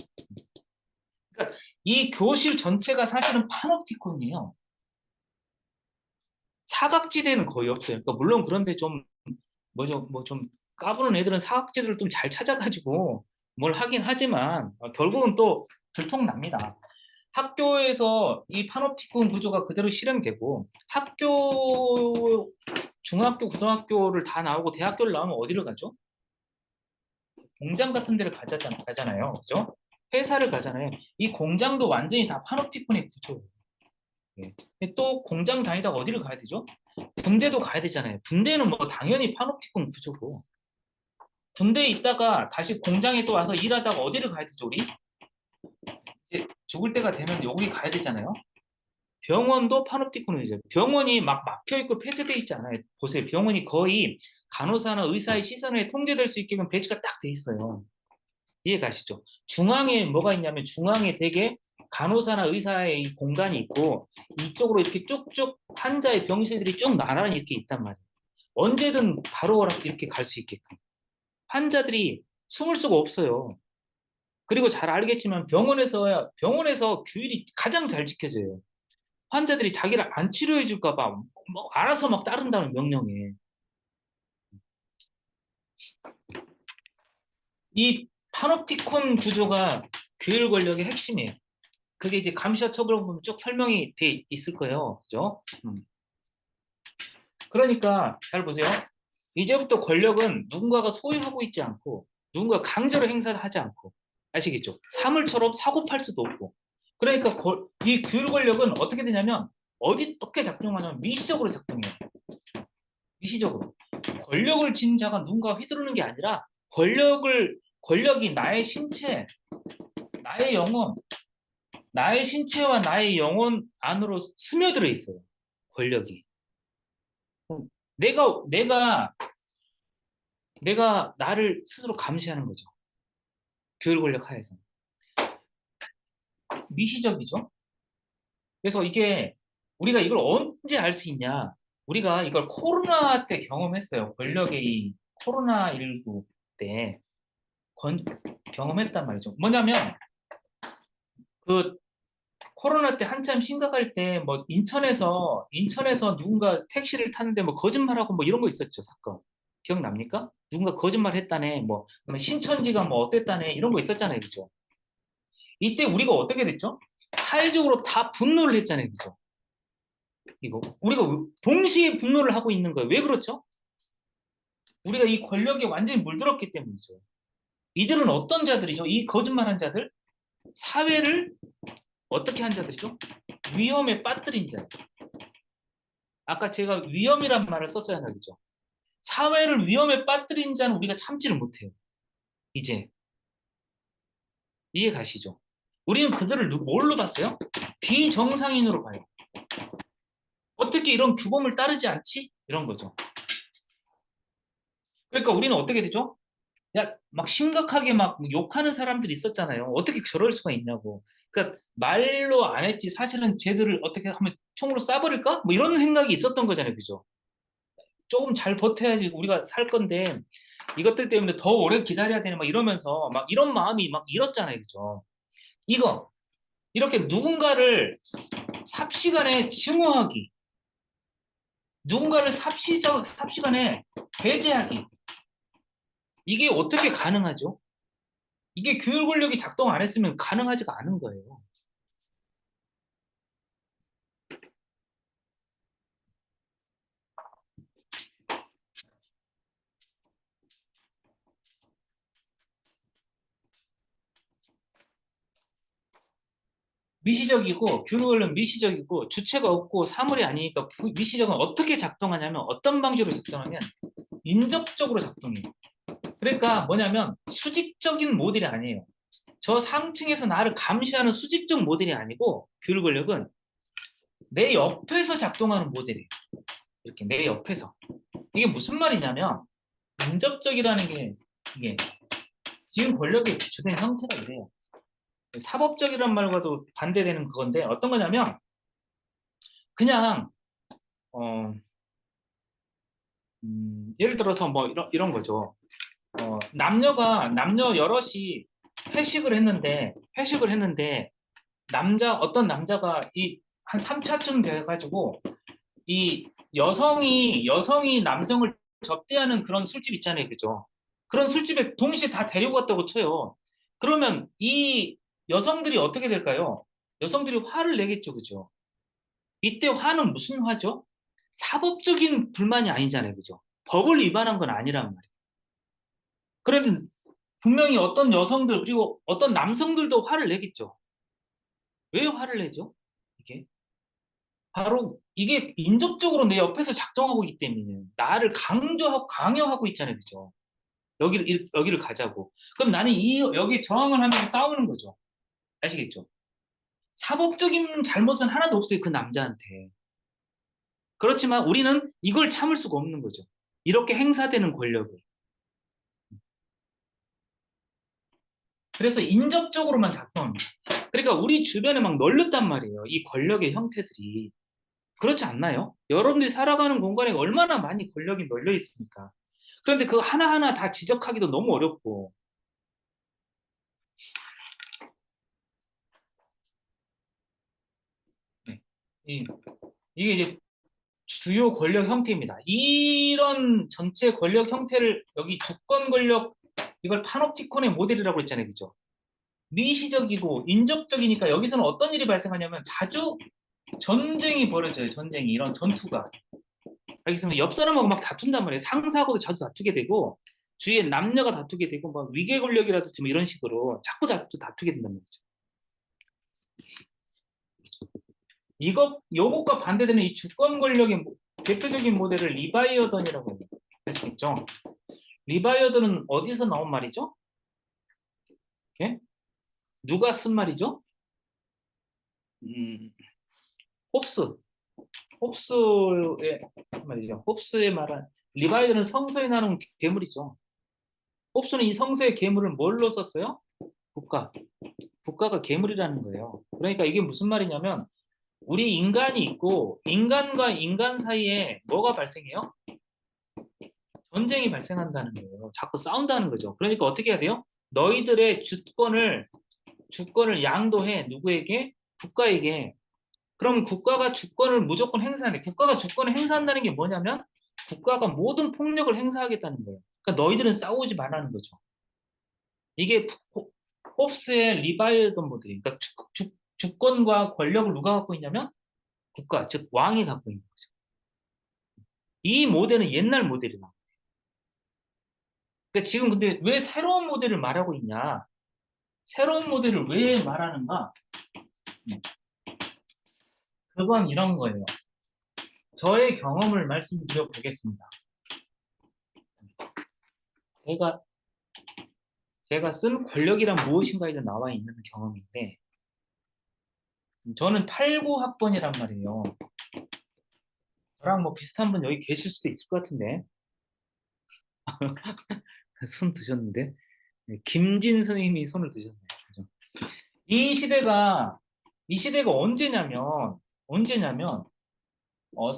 그러니까 이 교실 전체가 사실은 파놉티콘이에요. 사각지대는 거의 없어요. 그러니까 물론 그런데 좀 뭐죠? 뭐 좀 까부는 애들은 사각지대를 좀 잘 찾아가지고 뭘 하긴 하지만 결국은 또 들통납니다. 학교에서 이 파놉티콘 구조가 그대로 실행되고 중학교, 고등학교를 다 나오고 대학교를 나오면 어디를 가죠? 공장 같은 데를 가잖아요. 그죠? 회사를 가잖아요. 이 공장도 완전히 다 파놉티콘의 구조예요. 예. 또 공장 다니다가 어디를 가야 되죠? 군대도 가야 되잖아요. 군대는 뭐 당연히 파놉티콘 구조고 군대에 있다가 다시 공장에 또 와서 일하다가 어디를 가야 되죠, 우리? 이제 죽을 때가 되면 여기 가야 되잖아요. 병원도 파놉티콘이죠. 병원이 막 막혀 있고 폐쇄돼 있지 않아요. 보세요. 병원이 거의 간호사나 의사의 시선에 통제될 수 있게끔 배치가 딱 돼 있어요. 이해 가시죠? 중앙에 뭐가 있냐면 중앙에 되게 간호사나 의사의 이 공간이 있고 이쪽으로 이렇게 쭉쭉 환자의 병실들이 쭉 나란히 이렇게 있단 말이에요. 언제든 바로 이렇게 갈 수 있게끔. 환자들이 숨을 수가 없어요. 그리고 잘 알겠지만 병원에서 규율이 가장 잘 지켜져요. 환자들이 자기를 안 치료해 줄까 봐 뭐 알아서 막 따른다는 명령에. 이 파놉티콘 구조가 규율 권력의 핵심이에요. 그게 이제 감시와 처벌 보면 쭉 설명이 돼 있을 거예요. 그죠? 그러니까 잘 보세요. 이제부터 권력은 누군가가 소유하고 있지 않고 누군가 강제로 행사하지 않고 아시겠죠? 사물처럼 사고 팔 수도 없고 그러니까 이 규율 권력은 어떻게 되냐면 어떻게 작동하냐면 미시적으로 작동해요. 미시적으로. 권력을 쥔 자가 누군가 휘두르는 게 아니라 권력이 나의 신체, 나의 영혼, 나의 신체와 나의 영혼 안으로 스며들어 있어요. 권력이. 내가 내가 내가 나를 스스로 감시하는 거죠. 규율 권력 하에서. 미시적이죠. 그래서 이게 우리가 이걸 언제 알 수 있냐? 우리가 이걸 코로나 때 경험했어요. 권력의 이 코로나19 때 경험했단 말이죠. 뭐냐면 그 코로나 때 한참 심각할 때 뭐 인천에서 누군가 택시를 탔는데 뭐 거짓말하고 뭐 이런 거 있었죠, 사건. 기억납니까? 누군가 거짓말 했다네. 뭐 그러면 신천지가 뭐 어땠다네. 이런 거 있었잖아요. 그죠? 이때 우리가 어떻게 됐죠? 사회적으로 다 분노를 했잖아요. 그죠? 이거 우리가 동시에 분노를 하고 있는 거예요. 왜 그렇죠? 우리가 이 권력에 완전히 물들었기 때문이죠. 이들은 어떤 자들이죠? 이 거짓말한 자들, 사회를 어떻게 한 자들이죠? 위험에 빠뜨린 자. 아까 제가 위험이란 말을 썼어야 하나 그죠? 사회를 위험에 빠뜨린 자는 우리가 참지를 못해요. 이제 이해 가시죠? 우리는 그들을 뭘로 봤어요? 비정상인으로 봐요. 어떻게 이런 규범을 따르지 않지? 이런 거죠. 그러니까 우리는 어떻게 되죠? 야, 막 심각하게 막 욕하는 사람들이 있었잖아요. 어떻게 저럴 수가 있냐고. 그러니까 말로 안 했지 사실은 쟤들을 어떻게 하면 총으로 쏴버릴까? 뭐 이런 생각이 있었던 거잖아요. 그죠? 조금 잘 버텨야지 우리가 살 건데 이것들 때문에 더 오래 기다려야 되는 막 이러면서 막 이런 마음이 막 일었잖아요. 그죠? 이거 이렇게 누군가를 삽시간에 증오하기, 누군가를 삽시간에 배제하기 이게 어떻게 가능하죠? 이게 규율 권력이 작동 안 했으면 가능하지가 않은 거예요. 미시적이고 규율 권력은 미시적이고 주체가 없고 사물이 아니니까 미시적은 어떻게 작동하냐면 어떤 방식으로 작동하면 인접적으로 작동해요. 그러니까 뭐냐면 수직적인 모델이 아니에요. 저 상층에서 나를 감시하는 수직적 모델이 아니고 규율 권력은 내 옆에서 작동하는 모델이에요. 이렇게 내 옆에서. 이게 무슨 말이냐면 인접적이라는 게 이게 지금 권력의 주된 형태가 이래요. 사법적이란 말과도 반대되는 그건데 어떤 거냐면 그냥 어, 예를 들어서 뭐 이런 거죠. 남녀 여럿이 회식을 했는데 어떤 남자가 이 한 3차쯤 돼가지고 이 여성이 남성을 접대하는 그런 술집 있잖아요. 그죠? 그런 술집에 동시에 다 데리고 갔다고 쳐요. 그러면 이 여성들이 어떻게 될까요? 여성들이 화를 내겠죠. 그죠? 이때 화는 무슨 화죠? 사법적인 불만이 아니잖아요. 그죠? 법을 위반한 건 아니란 말이에요. 그래도 분명히 어떤 여성들 그리고 어떤 남성들도 화를 내겠죠. 왜 화를 내죠? 이게 바로 이게 인접적으로 내 옆에서 작동하고 있기 때문에 나를 강요하고 있잖아요. 그죠? 여기를 가자고. 그럼 나는 여기 저항을 하면서 싸우는 거죠. 아시겠죠? 사법적인 잘못은 하나도 없어요. 그 남자한테. 그렇지만 우리는 이걸 참을 수가 없는 거죠. 이렇게 행사되는 권력을. 그래서 인접적으로만 작동합니다. 그러니까 우리 주변에 막 널렸단 말이에요. 이 권력의 형태들이. 그렇지 않나요? 여러분들이 살아가는 공간에 얼마나 많이 권력이 널려 있습니까? 그런데 그 하나하나 다 지적하기도 너무 어렵고. 네. 이게 이제 주요 권력 형태입니다. 이런 전체 권력 형태를 여기 주권 권력 이걸 파놉티콘의 모델이라고 했잖아요. 그죠? 미시적이고 인접적이니까 여기서는 어떤 일이 발생하냐면 자주 전쟁이 벌어져요. 전쟁이 이런 전투가. 알겠습니다. 옆 사람하고 막 다툰단 말이에요. 상사하고도 자주 다투게 되고 주위에 남녀가 다투게 되고 막 위계 권력이라든지 뭐 이런 식으로 자꾸 다투게 된단 말이죠. 요것과 반대되는 이 주권 권력의 대표적인 모델을 리바이어던이라고 해요. 아시겠죠? 리바이어던은 어디서 나온 말이죠? 예? 누가 쓴 말이죠? 음, 홉스. 홉스의 말이죠. 홉스의 말한 리바이어던은 성서에 나오는 괴물이죠. 홉스는 이 성서의 괴물을 뭘로 썼어요? 국가. 국가가 괴물이라는 거예요. 그러니까 이게 무슨 말이냐면 우리 인간이 있고 인간과 인간 사이에 뭐가 발생해요? 전쟁이 발생한다는 거예요. 자꾸 싸운다는 거죠. 그러니까 어떻게 해야 돼요? 너희들의 주권을 양도해. 누구에게? 국가에게. 그럼 국가가 주권을 무조건 행사하네. 국가가 주권을 행사한다는 게 뭐냐면 국가가 모든 폭력을 행사하겠다는 거예요. 그러니까 너희들은 싸우지 말라는 거죠. 이게 홉스의 리바이어던 모델이에요. 그러니까 주권과 권력을 누가 갖고 있냐면 국가, 즉 왕이 갖고 있는 거죠. 이 모델은 옛날 모델이다. 그러니까 지금 근데 왜 새로운 모델을 말하고 있냐? 새로운 모델을 왜 말하는가? 그건 이런 거예요. 저의 경험을 말씀드려 보겠습니다. 제가 제가 쓴 권력이란 무엇인가에 나와 있는 경험인데 저는 89학번이란 말이에요. 저랑 뭐 비슷한 분 여기 계실 수도 있을 것 같은데 손 드셨는데 네, 김진 선생님이 손을 드셨네요. 그죠? 이 시대가 이 시대가 언제냐면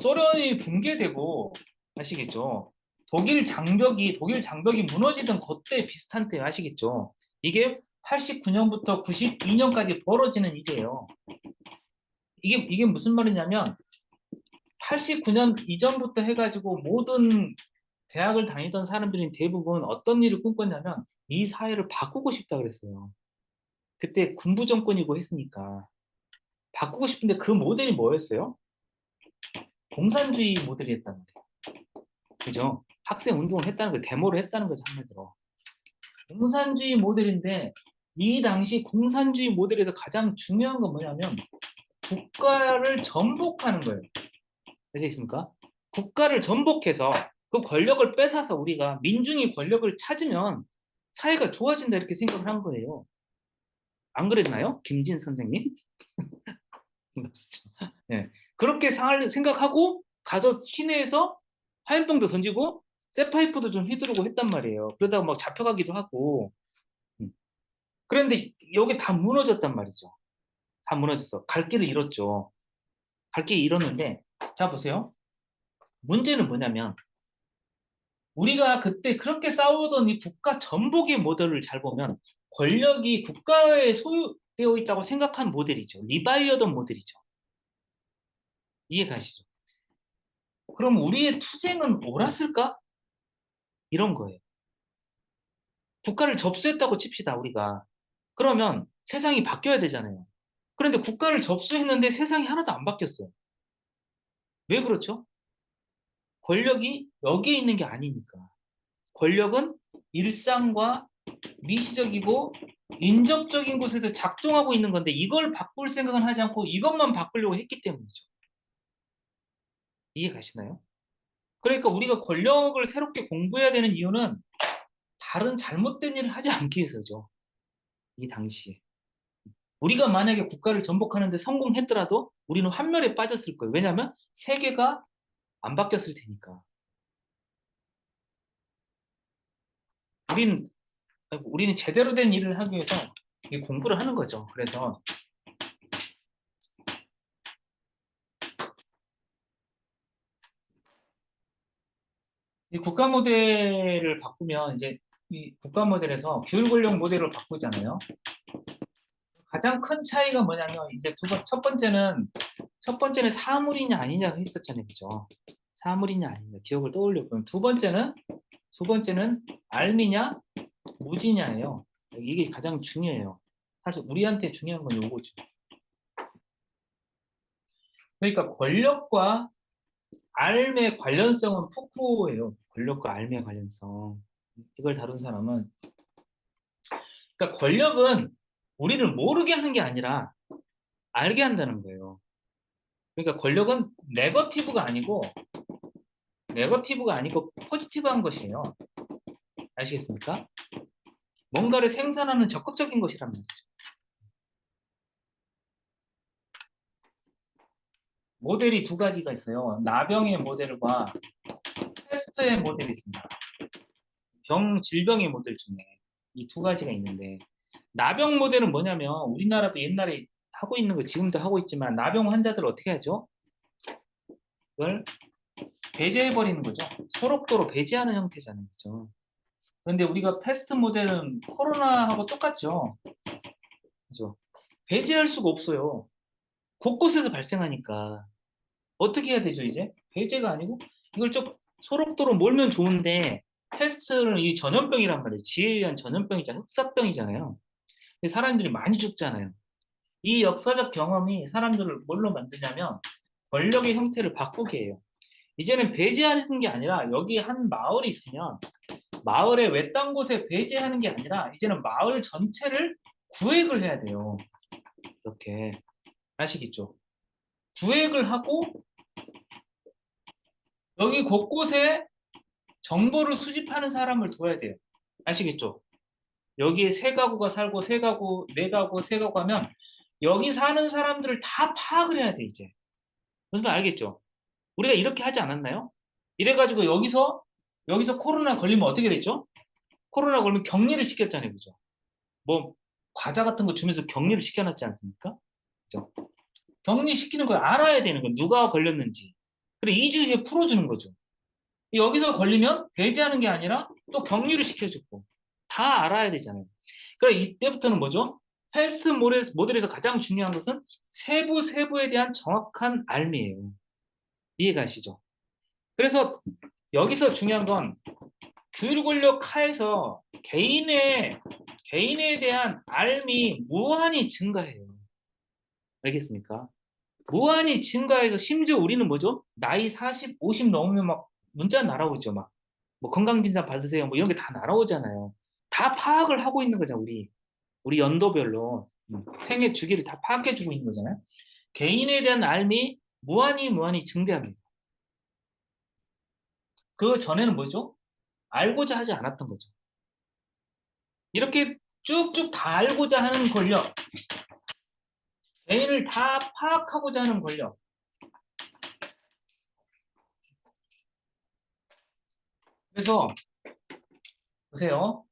소련이 붕괴되고 아시겠죠? 독일 장벽이 무너지던 그때 비슷한 때 아시겠죠? 이게 89년부터 92년까지 벌어지는 일이에요. 이게 무슨 말이냐면 89년 이전부터 해가지고 모든 대학을 다니던 사람들이 대부분 어떤 일을 꿈꿨냐면 이 사회를 바꾸고 싶다 그랬어요. 그때 군부 정권이고 했으니까 바꾸고 싶은데 그 모델이 뭐였어요? 공산주의 모델이었단 말이에요. 그죠? 학생 운동을 했다는 거, 데모를 했다는 거죠, 한마디로. 공산주의 모델인데 이 당시 공산주의 모델에서 가장 중요한 건 뭐냐면 국가를 전복하는 거예요. 되셨습니까? 국가를 전복해서 그 권력을 뺏어서 우리가 민중이 권력을 찾으면 사회가 좋아진다 이렇게 생각을 한 거예요. 안 그랬나요? 김진 선생님? 네. 그렇게 생각하고 가서 시내에서 화염병도 던지고 쇠파이프도 좀 휘두르고 했단 말이에요. 그러다가 막 잡혀가기도 하고. 음. 그런데 여기 다 무너졌단 말이죠. 다 무너졌어. 갈 길을 잃었죠. 갈 길을 잃었는데 자 보세요. 문제는 뭐냐면 우리가 그때 그렇게 싸우던 이 국가 전복의 모델을 잘 보면 권력이 국가에 소유되어 있다고 생각한 모델이죠. 리바이어던 모델이죠. 이해 가시죠? 그럼 우리의 투쟁은 옳았을까? 이런 거예요. 국가를 접수했다고 칩시다, 우리가. 그러면 세상이 바뀌어야 되잖아요. 그런데 국가를 접수했는데 세상이 하나도 안 바뀌었어요. 왜 그렇죠? 권력이 여기에 있는 게 아니니까. 권력은 일상과 미시적이고 인접적인 곳에서 작동하고 있는 건데 이걸 바꿀 생각은 하지 않고 이것만 바꾸려고 했기 때문이죠. 이해 가시나요? 그러니까 우리가 권력을 새롭게 공부해야 되는 이유는 다른 잘못된 일을 하지 않기 위해서죠. 이 당시에. 우리가 만약에 국가를 전복하는데 성공했더라도 우리는 환멸에 빠졌을 거예요. 왜냐하면 세계가 안 바뀌었을 테니까. 우리는 우리는 제대로 된 일을 하기 위해서 이 공부를 하는 거죠. 그래서 이 국가 모델을 바꾸면 이제 이 국가 모델에서 교육 권력 모델을 바꾸잖아요. 가장 큰 차이가 뭐냐면 이제 첫 번째는 사물이냐 아니냐 했었잖아요, 그죠? 사물이냐 아니냐 기억을 떠올려 보면 두 번째는 알미냐 무지냐예요. 이게 가장 중요해요. 사실 우리한테 중요한 건 요거죠. 그러니까 권력과 알의 관련성은 푸코예요. 권력과 알의 관련성. 이걸 다룬 사람은 그러니까 권력은 우리를 모르게 하는 게 아니라 알게 한다는 거예요. 그러니까 권력은 네거티브가 아니고 포지티브한 것이에요. 아시겠습니까? 뭔가를 생산하는 적극적인 것이란 말이죠. 모델이 두 가지가 있어요. 나병의 모델과 패스트의 모델이 있습니다. 질병의 모델 중에 이 두 가지가 있는데 나병 모델은 뭐냐면 우리나라도 옛날에 하고 있는 거 지금도 하고 있지만 나병 환자들 어떻게 하죠? 그걸 배제해버리는 거죠. 소록도로 배제하는 형태잖아요. 그죠? 그런데 우리가 패스트 모델은 코로나하고 똑같죠. 그죠? 배제할 수가 없어요. 곳곳에서 발생하니까. 어떻게 해야 되죠, 이제? 배제가 아니고 이걸 좀 소록도로 몰면 좋은데 패스트는 이 전염병이란 말이에요. 지에 의한 전염병이잖아요. 흑사병이잖아요. 근데 사람들이 많이 죽잖아요. 이 역사적 경험이 사람들을 뭘로 만드냐면 권력의 형태를 바꾸게 해요. 이제는 배제하는 게 아니라 여기 한 마을이 있으면 마을의 외딴 곳에 배제하는 게 아니라 이제는 마을 전체를 구획을 해야 돼요. 이렇게 아시겠죠? 구획을 하고 여기 곳곳에 정보를 수집하는 사람을 둬야 돼요. 아시겠죠? 여기에 세 가구가 살고 세 가구, 네 가구, 세 가구 하면 여기 사는 사람들을 다 파악을 해야 돼, 이제. 무슨 말 알겠죠? 우리가 이렇게 하지 않았나요? 이래가지고 여기서 코로나 걸리면 어떻게 됐죠? 코로나 걸리면 격리를 시켰잖아요, 그죠? 뭐 과자 같은 거 주면서 격리를 시켜놨지 않습니까? 그죠? 격리시키는 걸 알아야 되는 거 누가 걸렸는지. 그래 2주 뒤에 풀어주는 거죠. 여기서 걸리면 배제하는 게 아니라 또 격리를 시켜주고 다 알아야 되잖아요. 그래 이때부터는 뭐죠? 헬스 모델에서 가장 중요한 것은 세부에 대한 정확한 알미예요. 이해가시죠? 그래서 여기서 중요한 건 규율 권력 하에서 개인에 대한 알미 무한히 증가해요. 알겠습니까? 무한히 증가해서 심지어 우리는 뭐죠? 나이 40, 50 넘으면 막 문자 날아오죠. 막 뭐 건강진단 받으세요. 뭐 이런 게 다 날아오잖아요. 다 파악을 하고 있는 거죠. 우리 연도별로 생애 주기를 다 파악해주고 있는 거잖아요. 개인에 대한 알미 무한히 증대합니다. 그 전에는 뭐죠? 알고자 하지 않았던 거죠. 이렇게 쭉쭉 다 알고자 하는 권력, 개인을 다 파악하고자 하는 권력. 그래서 보세요.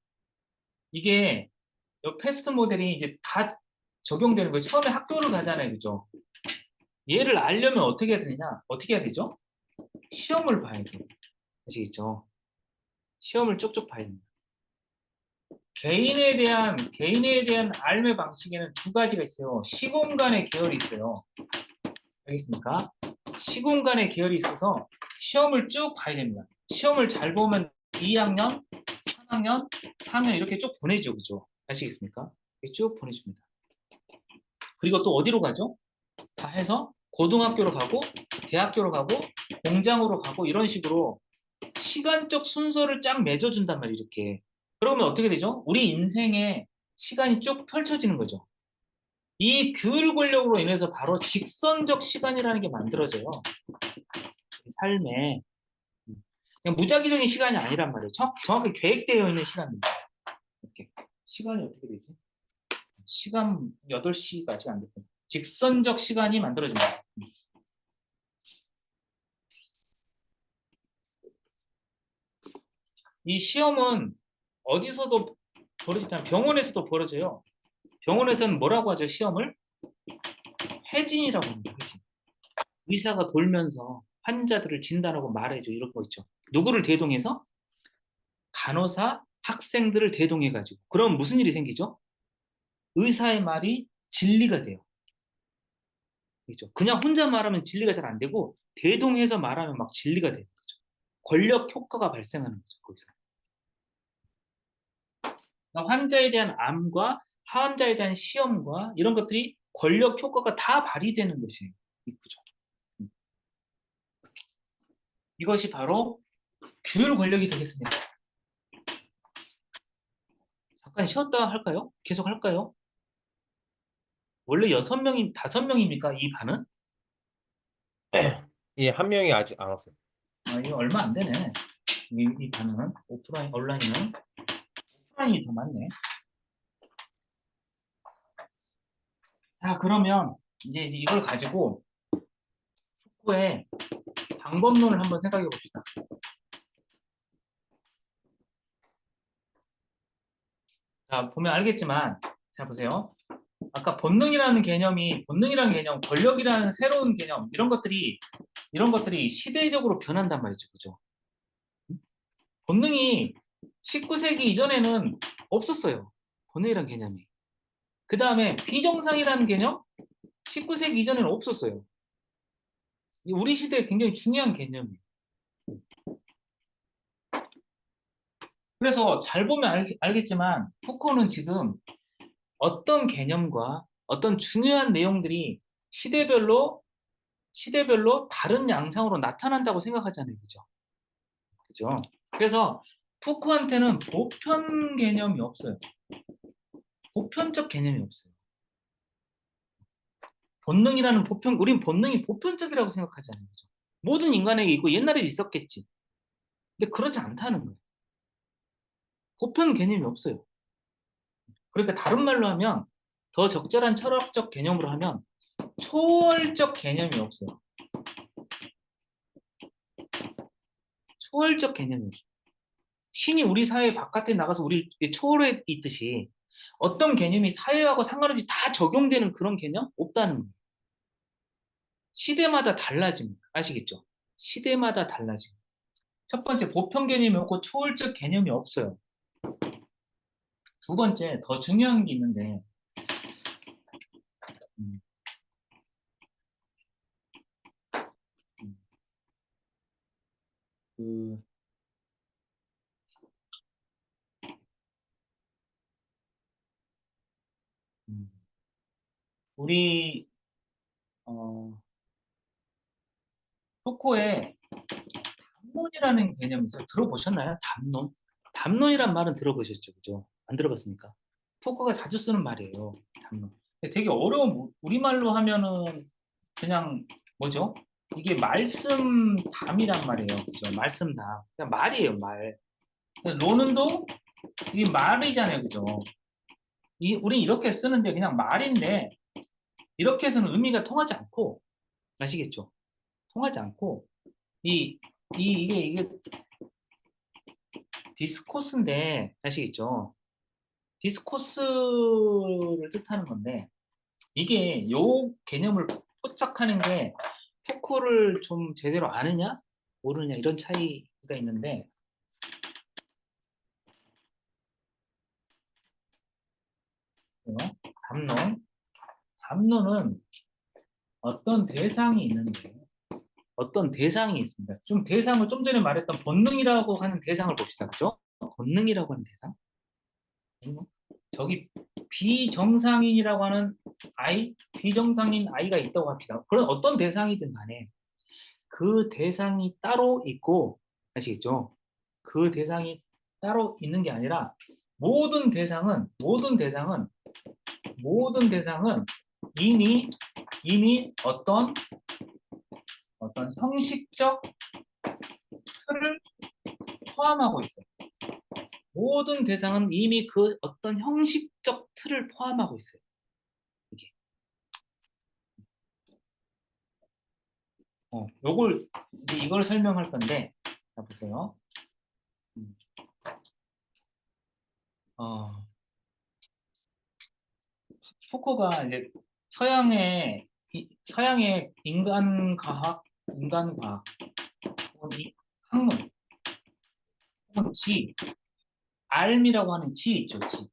이게 이 패스트 모델이 이제 다 적용되는 거예요. 처음에 학교를 가잖아요. 그죠? 얘를 알려면 어떻게 해야 되냐? 어떻게 해야 되죠? 시험을 봐야 돼요. 아시겠죠? 시험을 쭉쭉 봐야 됩니다. 개인에 대한 알매 방식에는 두 가지가 있어요. 시공간의 계열이 있어요. 알겠습니까? 시공간의 계열이 있어서 시험을 쭉 봐야 됩니다. 시험을 잘 보면 2학년, 3학년, 4학년 이렇게 쭉 보내죠. 그죠? 아시겠습니까? 이렇게 쭉 보내줍니다. 그리고 또 어디로 가죠? 다 해서 고등학교로 가고 대학교로 가고 공장으로 가고 이런 식으로 시간적 순서를 쫙 맺어준단 말이에요. 이렇게. 그러면 어떻게 되죠? 우리 인생에 시간이 쭉 펼쳐지는 거죠. 이 규율 권력으로 인해서 바로 직선적 시간이라는 게 만들어져요. 삶에. 그냥 무작위적인 시간이 아니란 말이에요. 정확히 계획되어 있는 시간입니다. 이렇게. 시간이 어떻게 되지? 시간 8시가 아직 안 됐고 직선적 시간이 만들어진다. 이 시험은 어디서도 벌어지잖아요. 병원에서도 벌어져요. 병원에서는 뭐라고 하죠? 시험을 회진이라고 합니다. 회진. 의사가 돌면서 환자들을 진단하고 말해줘 이런 거 있죠. 누구를 대동해서? 간호사, 학생들을 대동해가지고. 그럼 무슨 일이 생기죠? 의사의 말이 진리가 돼요. 그죠? 그냥 혼자 말하면 진리가 잘 안 되고 대동해서 말하면 막 진리가 되는 거죠. 권력 효과가 발생하는 거죠. 거기서. 그러니까 환자에 대한 암과 환자에 대한 시험과 이런 것들이 권력 효과가 다 발휘되는 것이 이 구조. 이것이 바로 규율 권력이 되겠습니다. 잠깐 쉬었다 할까요? 계속 할까요? 원래 6명이 5명입니까? 이 반은? 예, 한 명이 아직 안 왔어요. 아, 이거 얼마 안 되네. 이 반은 오프라인, 온라인은 오프라인이 더 많네. 자, 그러면 이제 이걸 가지고 후에 방법론을 한번 생각해 봅시다. 자, 보면 알겠지만, 자, 보세요. 아까 본능이라는 개념, 권력이라는 새로운 개념, 이런 것들이 시대적으로 변한단 말이죠. 그죠? 본능이 19세기 이전에는 없었어요. 본능이라는 개념이. 그 다음에 비정상이라는 개념, 19세기 이전에는 없었어요. 우리 시대에 굉장히 중요한 개념이에요. 그래서 잘 보면 알겠지만, 푸코는 지금 어떤 개념과 어떤 중요한 내용들이 시대별로 다른 양상으로 나타난다고 생각하잖아요. 그죠? 그죠? 그래서 푸코한테는 보편 개념이 없어요. 보편적 개념이 없어요. 우린 본능이 보편적이라고 생각하잖아요. 그죠? 모든 인간에게 있고 옛날에 있었겠지. 근데 그렇지 않다는 거예요. 보편 개념이 없어요. 그러니까 다른 말로 하면 더 적절한 철학적 개념으로 하면 초월적 개념이 없어요. 초월적 개념이 없어요. 신이 우리 사회 바깥에 나가서 우리 초월해 있듯이 어떤 개념이 사회하고 상관없이 다 적용되는 그런 개념? 없다는 거예요. 시대마다 달라집니다. 아시겠죠? 시대마다 달라집니다. 첫 번째, 보편 개념이 없고 초월적 개념이 없어요. 두 번째, 더 중요한 게 있는데, 음, 음, 그, 음, 우리, 어, 토코에 담론이라는 개념이 있어요. 들어보셨나요? 담론? 담론이란 말은 들어보셨죠? 그죠? 안 들어봤습니까? 토코가 자주 쓰는 말이에요. 담론. 근데 되게 어려운, 우리말로 하면은 그냥 뭐죠? 이게 말씀담이란 말이에요. 그죠? 말씀담. 그냥 말이에요, 말. 로는도 이게 말이잖아요. 그죠? 우리 이렇게 쓰는데 그냥 말인데 이렇게 해서는 의미가 통하지 않고 아시겠죠? 통하지 않고 이, 이게 디스코스인데 아시겠죠? 디스코스를 뜻하는 건데 이게 요 개념을 포착하는 게 포코를 좀 제대로 아느냐 모르느냐 이런 차이가 있는데 어? 담론 담론은 어떤 대상이 있는데 어떤 대상이 있습니다. 좀 대상을 좀 전에 말했던 본능이라고 하는 대상을 봅시다. 그죠? 본능이라고 하는 대상. 저기 비정상인이라고 하는 비정상인 아이가 있다고 합시다. 그런 어떤 대상이든 간에 그 대상이 따로 있고, 아시겠죠? 그 대상이 따로 있는 게 아니라 모든 대상은 이미 어떤 형식적 틀을 포함하고 있어요. 모든 대상은 이미 그 어떤 형식적 틀을 포함하고 있어요. 이게. 요걸 이제 이걸 설명할 건데, 자 보세요. 음, 어, 푸코가 이제 서양의 인간과학, 혹은 이 학문, 혹은 알미라고 하는 지 있죠, 지.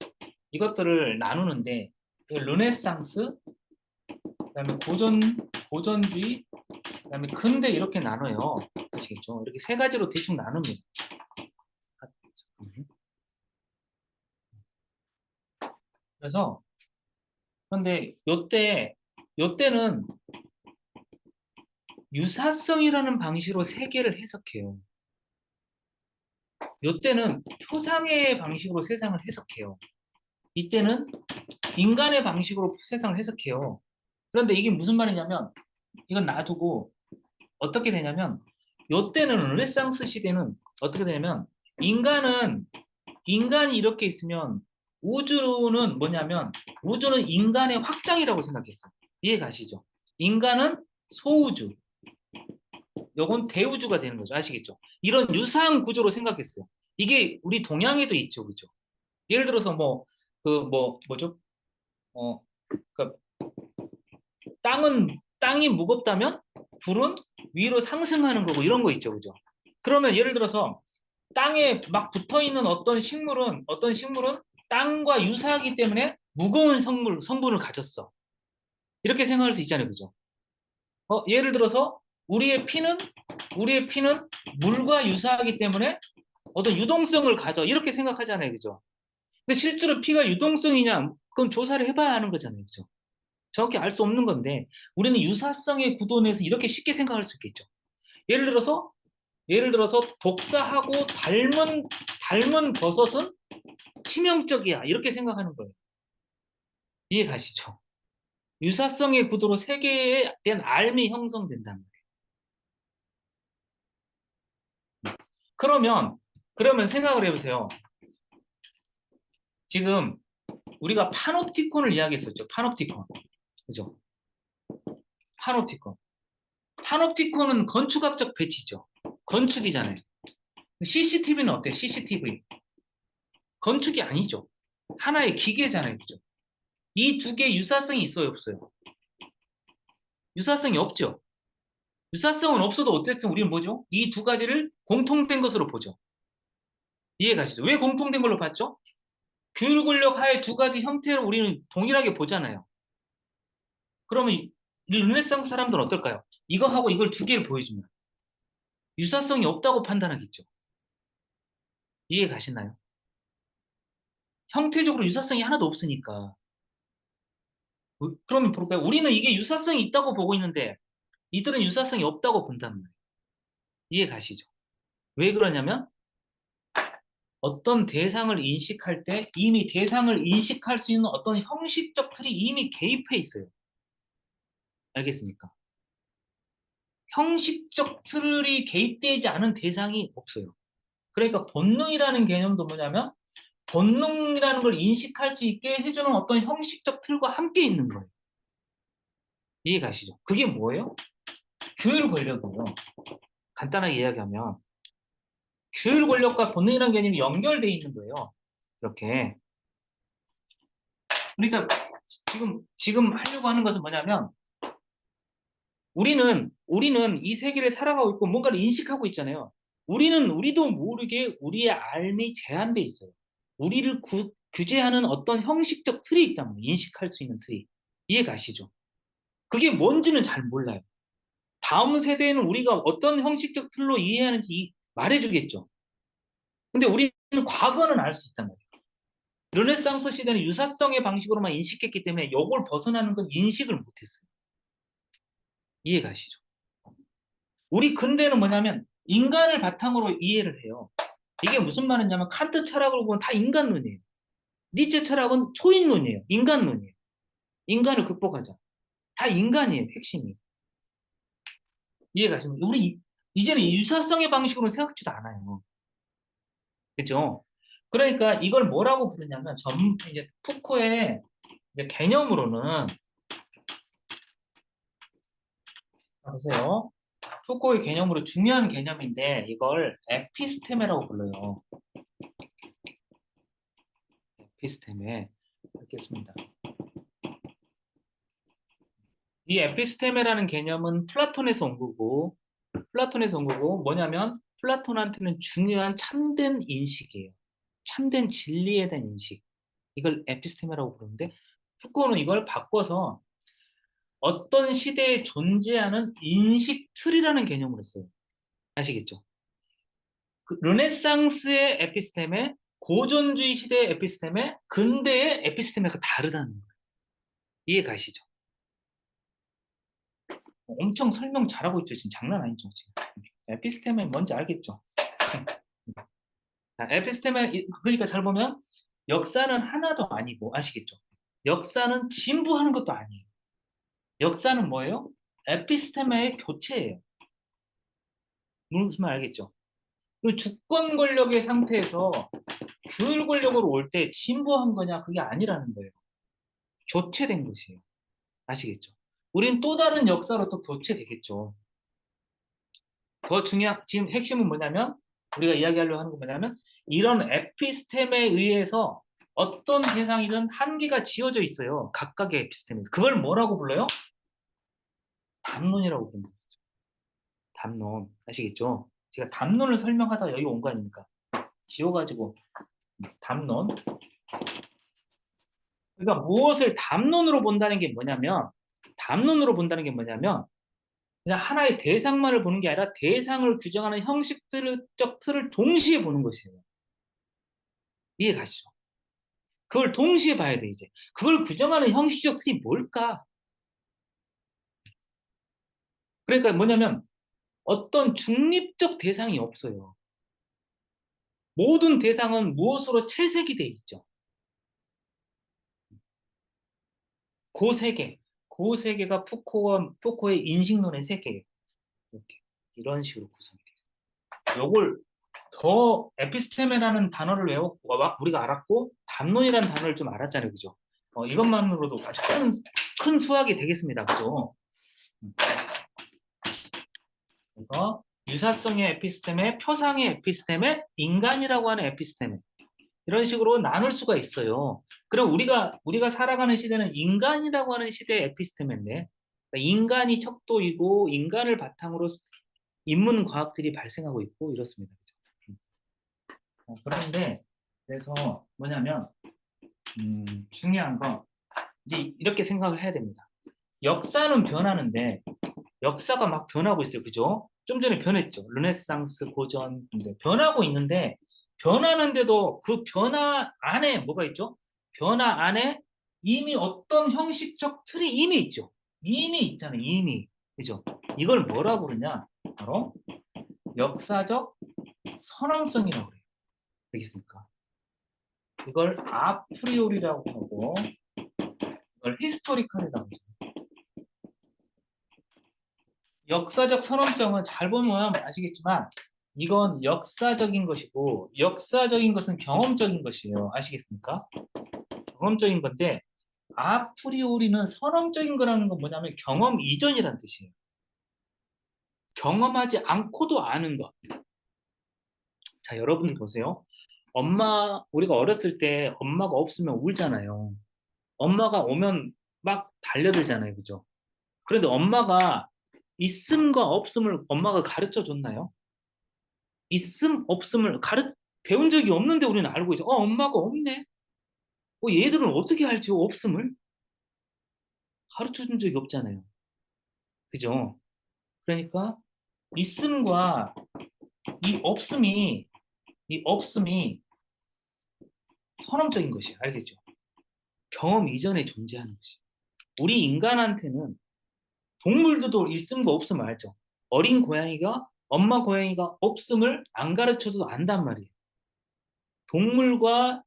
이것들을 나누는데, 르네상스, 그다음에 고전주의, 그다음에 근대 이렇게 나눠요. 아시겠죠? 이렇게 세 가지로 대충 나눕니다. 잠깐만요. 그래서 그런데 요때는 유사성이라는 방식으로 세계를 해석해요. 요때는 표상의 방식으로 세상을 해석해요. 이때는 인간의 방식으로 세상을 해석해요. 그런데 이게 무슨 말이냐면 이건 놔두고 어떻게 되냐면 요때는 르네상스 시대는 어떻게 되냐면 인간이 이렇게 있으면 우주는 뭐냐면 우주는 인간의 확장이라고 생각했어요. 이해 가시죠? 인간은 소우주, 요건 대우주가 되는 거죠. 아시겠죠? 이런 유사한 구조로 생각했어요. 이게 우리 동양에도 있죠, 그죠? 예를 들어서 뭐죠? 어, 그 땅이 무겁다면 불은 위로 상승하는 거고 이런 거 있죠, 그죠? 그러면 예를 들어서 땅에 막 붙어 있는 어떤 식물은 땅과 유사하기 때문에 무거운 성분을 가졌어. 이렇게 생각할 수 있잖아요, 그죠? 예를 들어서 우리의 피는 물과 유사하기 때문에 어떤 유동성을 가져. 이렇게 생각하잖아요, 그죠? 근데 실제로 피가 유동성이냐? 그건 조사를 해봐야 하는 거잖아요, 그죠? 정확히 알 수 없는 건데 우리는 유사성의 구도 내에서 이렇게 쉽게 생각할 수 있겠죠. 예를 들어서 독사하고 닮은 버섯은 치명적이야. 이렇게 생각하는 거예요. 이해 가시죠? 유사성의 구도로 세계에 대한 알미 형성된다는 거예요. 그러면 생각을 해보세요. 지금 우리가 파놉티콘을 이야기했었죠. 파놉티콘. 그죠? 파놉티콘. 파놉티콘은 건축학적 배치죠. 건축이잖아요. CCTV는 어때요? CCTV. 건축이 아니죠. 하나의 기계잖아요. 그죠? 이 두 개 유사성이 있어요, 없어요? 유사성이 없죠. 유사성은 없어도 어쨌든 우리는 뭐죠? 이 두 가지를 공통된 것으로 보죠. 이해 가시죠? 왜 공통된 걸로 봤죠? 규율 권력 하에 두 가지 형태를 우리는 동일하게 보잖아요. 그러면 이 르네상스 사람들은 어떨까요? 이거하고 이걸 두 개를 보여주면 유사성이 없다고 판단하겠죠. 이해 가시나요? 형태적으로 유사성이 하나도 없으니까. 그러면 볼까요? 우리는 이게 유사성이 있다고 보고 있는데 이들은 유사성이 없다고 본단 말이에요. 이해 가시죠? 왜 그러냐면 어떤 대상을 인식할 때 이미 대상을 인식할 수 있는 어떤 형식적 틀이 이미 개입해 있어요. 알겠습니까? 형식적 틀이 개입되지 않은 대상이 없어요. 그러니까 본능이라는 개념도 뭐냐면 본능이라는 걸 인식할 수 있게 해주는 어떤 형식적 틀과 함께 있는 거예요. 이해 가시죠? 그게 뭐예요? 규율 권력이에요. 간단하게 이야기하면 규율 권력과 본능이라는 개념이 연결되어 있는 거예요. 이렇게. 그러니까 지금 하려고 하는 것은 뭐냐면 우리는 이 세계를 살아가고 있고 뭔가를 인식하고 있잖아요. 우리도 모르게 우리의 삶이 제한돼 있어요. 우리를 규제하는 어떤 형식적 틀이 있다면 인식할 수 있는 틀이. 이해 가시죠? 그게 뭔지는 잘 몰라요. 다음 세대에는 우리가 어떤 형식적 틀로 이해하는지 말해주겠죠. 근데 우리는 과거는 알 수 있단 말이에요. 르네상스 시대는 유사성의 방식으로만 인식했기 때문에 이걸 벗어나는 건 인식을 못했어요. 이해 가시죠? 우리 근대는 뭐냐면 인간을 바탕으로 이해를 해요. 이게 무슨 말이냐면 칸트 철학을 보면 다 인간론이에요. 니체 철학은 초인론이에요. 인간론이에요. 인간을 극복하자. 다 인간이에요. 핵심이. 이해 가시면 우리 이제는 유사성의 방식으로 생각지도 않아요. 그죠? 그러니까 이걸 뭐라고 부르냐면 이제 푸코의 이제 개념으로는 보세요. 푸코의 개념으로 중요한 개념인데 이걸 에피스테메라고 불러요. 에피스테메 읽겠습니다. 이 에피스테메라는 개념은 플라톤에서 온 거고 뭐냐면 플라톤한테는 중요한 참된 인식이에요. 참된 진리에 대한 인식. 이걸 에피스테메라고 부르는데 푸코는 이걸 바꿔서 어떤 시대에 존재하는 인식 틀이라는 개념으로 써요. 아시겠죠? 그 르네상스의 에피스테메, 고전주의 시대의 에피스테메, 근대의 에피스테메가 다르다는 거예요. 이해 가시죠? 엄청 설명 잘하고 있죠. 지금 장난 아니죠. 지금. 에피스테메 뭔지 알겠죠? 에피스테메, 그러니까 잘 보면 역사는 하나도 아니고, 아시겠죠? 역사는 진부하는 것도 아니에요. 역사는 뭐예요? 에피스테메의 교체예요. 무슨 말 알겠죠? 그 주권 권력의 상태에서 규율 권력으로 올 때 진보한 거냐 그게 아니라는 거예요. 교체된 것이에요. 아시겠죠? 우린 또 다른 역사로 또 교체되겠죠. 더 중요한 지금 핵심은 뭐냐면 우리가 이야기하려고 하는 건 뭐냐면 이런 에피스템에 의해서 어떤 대상이든 한계가 지어져 있어요. 각각의 에피스템에서. 그걸 뭐라고 불러요? 담론이라고 부릅니다. 담론. 아시겠죠? 제가 담론을 설명하다가 여기 온 거 아닙니까? 지워가지고 담론. 그러니까 무엇을 담론으로 본다는 게 뭐냐면 그냥 하나의 대상만을 보는 게 아니라 대상을 규정하는 형식적 틀을 동시에 보는 것이에요. 이해 가시죠? 그걸 동시에 봐야 돼, 이제. 그걸 규정하는 형식적 틀이 뭘까? 그러니까 뭐냐면 어떤 중립적 대상이 없어요. 모든 대상은 무엇으로 채색이 돼 있죠. 그 세계, 그 세계가 푸코의 인식론의 세계예요. 이렇게 이런 식으로 구성이 돼 있어요. 요걸 더 에피스테메라는 단어를 외웠고 우리가 알았고 담론이라는 단어를 좀 알았잖아요, 그죠? 이것만으로도 아주 큰 수학이 되겠습니다, 그죠? 그래서 유사성의 에피스테메, 표상의 에피스테메, 인간이라고 하는 에피스테메 이런 식으로 나눌 수가 있어요. 그럼 우리가 살아가는 시대는 인간이라고 하는 시대의 에피스테메인데 그러니까 인간이 척도이고 인간을 바탕으로 인문 과학들이 발생하고 있고 이렇습니다. 그죠? 그런데 그래서 뭐냐면 중요한 건 이제 이렇게 생각을 해야 됩니다. 역사는 변하는데 역사가 막 변하고 있어요. 그죠? 좀 전에 변했죠. 르네상스, 고전, 근데 변하고 있는데 변하는데도 그 변화 안에 뭐가 있죠? 변화 안에 이미 어떤 형식적 틀이 이미 있죠. 이미 있잖아요. 이미. 그죠? 이걸 뭐라고 그러냐? 바로 역사적 선험성이라고 그래요. 되겠습니까? 이걸 아프리오리라고 하고 이걸 히스토리컬이라고 하죠. 역사적 선험성은 잘 보면 아시겠지만 이건 역사적인 것이고 역사적인 것은 경험적인 것이에요. 아시겠습니까? 경험적인 건데 아프리오리는 선험적인 거라는 건 뭐냐면 경험 이전이라는 뜻이에요. 경험하지 않고도 아는 것. 자, 여러분들 보세요. 우리가 어렸을 때 엄마가 없으면 울잖아요. 엄마가 오면 막 달려들잖아요. 그죠? 그런데 엄마가 있음과 없음을 엄마가 가르쳐 줬나요? 있음, 없음을 배운 적이 없는데 우리는 알고 있어. 엄마가 없네. 얘들은 어떻게 알지? 없음을? 가르쳐 준 적이 없잖아요. 그죠? 그러니까 있음과 이 없음이 선험적인 것이에요. 알겠죠? 경험 이전에 존재하는 것이. 우리 인간한테는 동물들도 있음과 없음을 알죠. 어린 고양이가 엄마 고양이가 없음을 안 가르쳐도 안단 말이에요. 동물과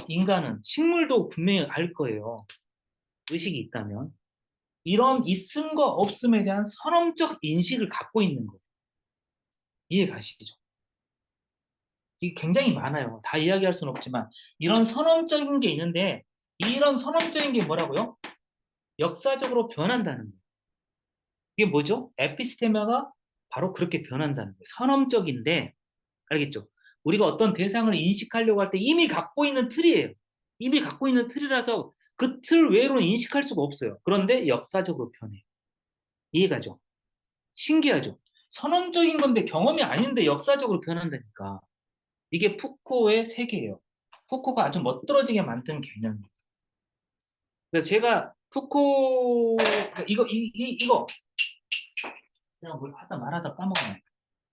인간은 식물도 분명히 알 거예요. 의식이 있다면. 이런 있음과 없음에 대한 선험적 인식을 갖고 있는 거예요. 이해 가시죠? 이게 굉장히 많아요. 다 이야기할 수는 없지만 이런 선언적인 게 있는데 이런 선언적인 게 뭐라고요? 역사적으로 변한다는 거예요. 이게 뭐죠? 에피스테마가 바로 그렇게 변한다는 거예요. 선언적인데 알겠죠? 우리가 어떤 대상을 인식하려고 할 때 이미 갖고 있는 틀이에요. 이미 갖고 있는 틀이라서 그 틀 외로는 인식할 수가 없어요. 그런데 역사적으로 변해요. 이해가죠? 신기하죠? 선언적인 건데 경험이 아닌데 역사적으로 변한다니까. 이게 푸코의 세계예요. 푸코가 아주 멋들어지게 만든 개념이에요. 그래서 제가 푸코 이거 내가 뭘 하다 말하다 까먹었네.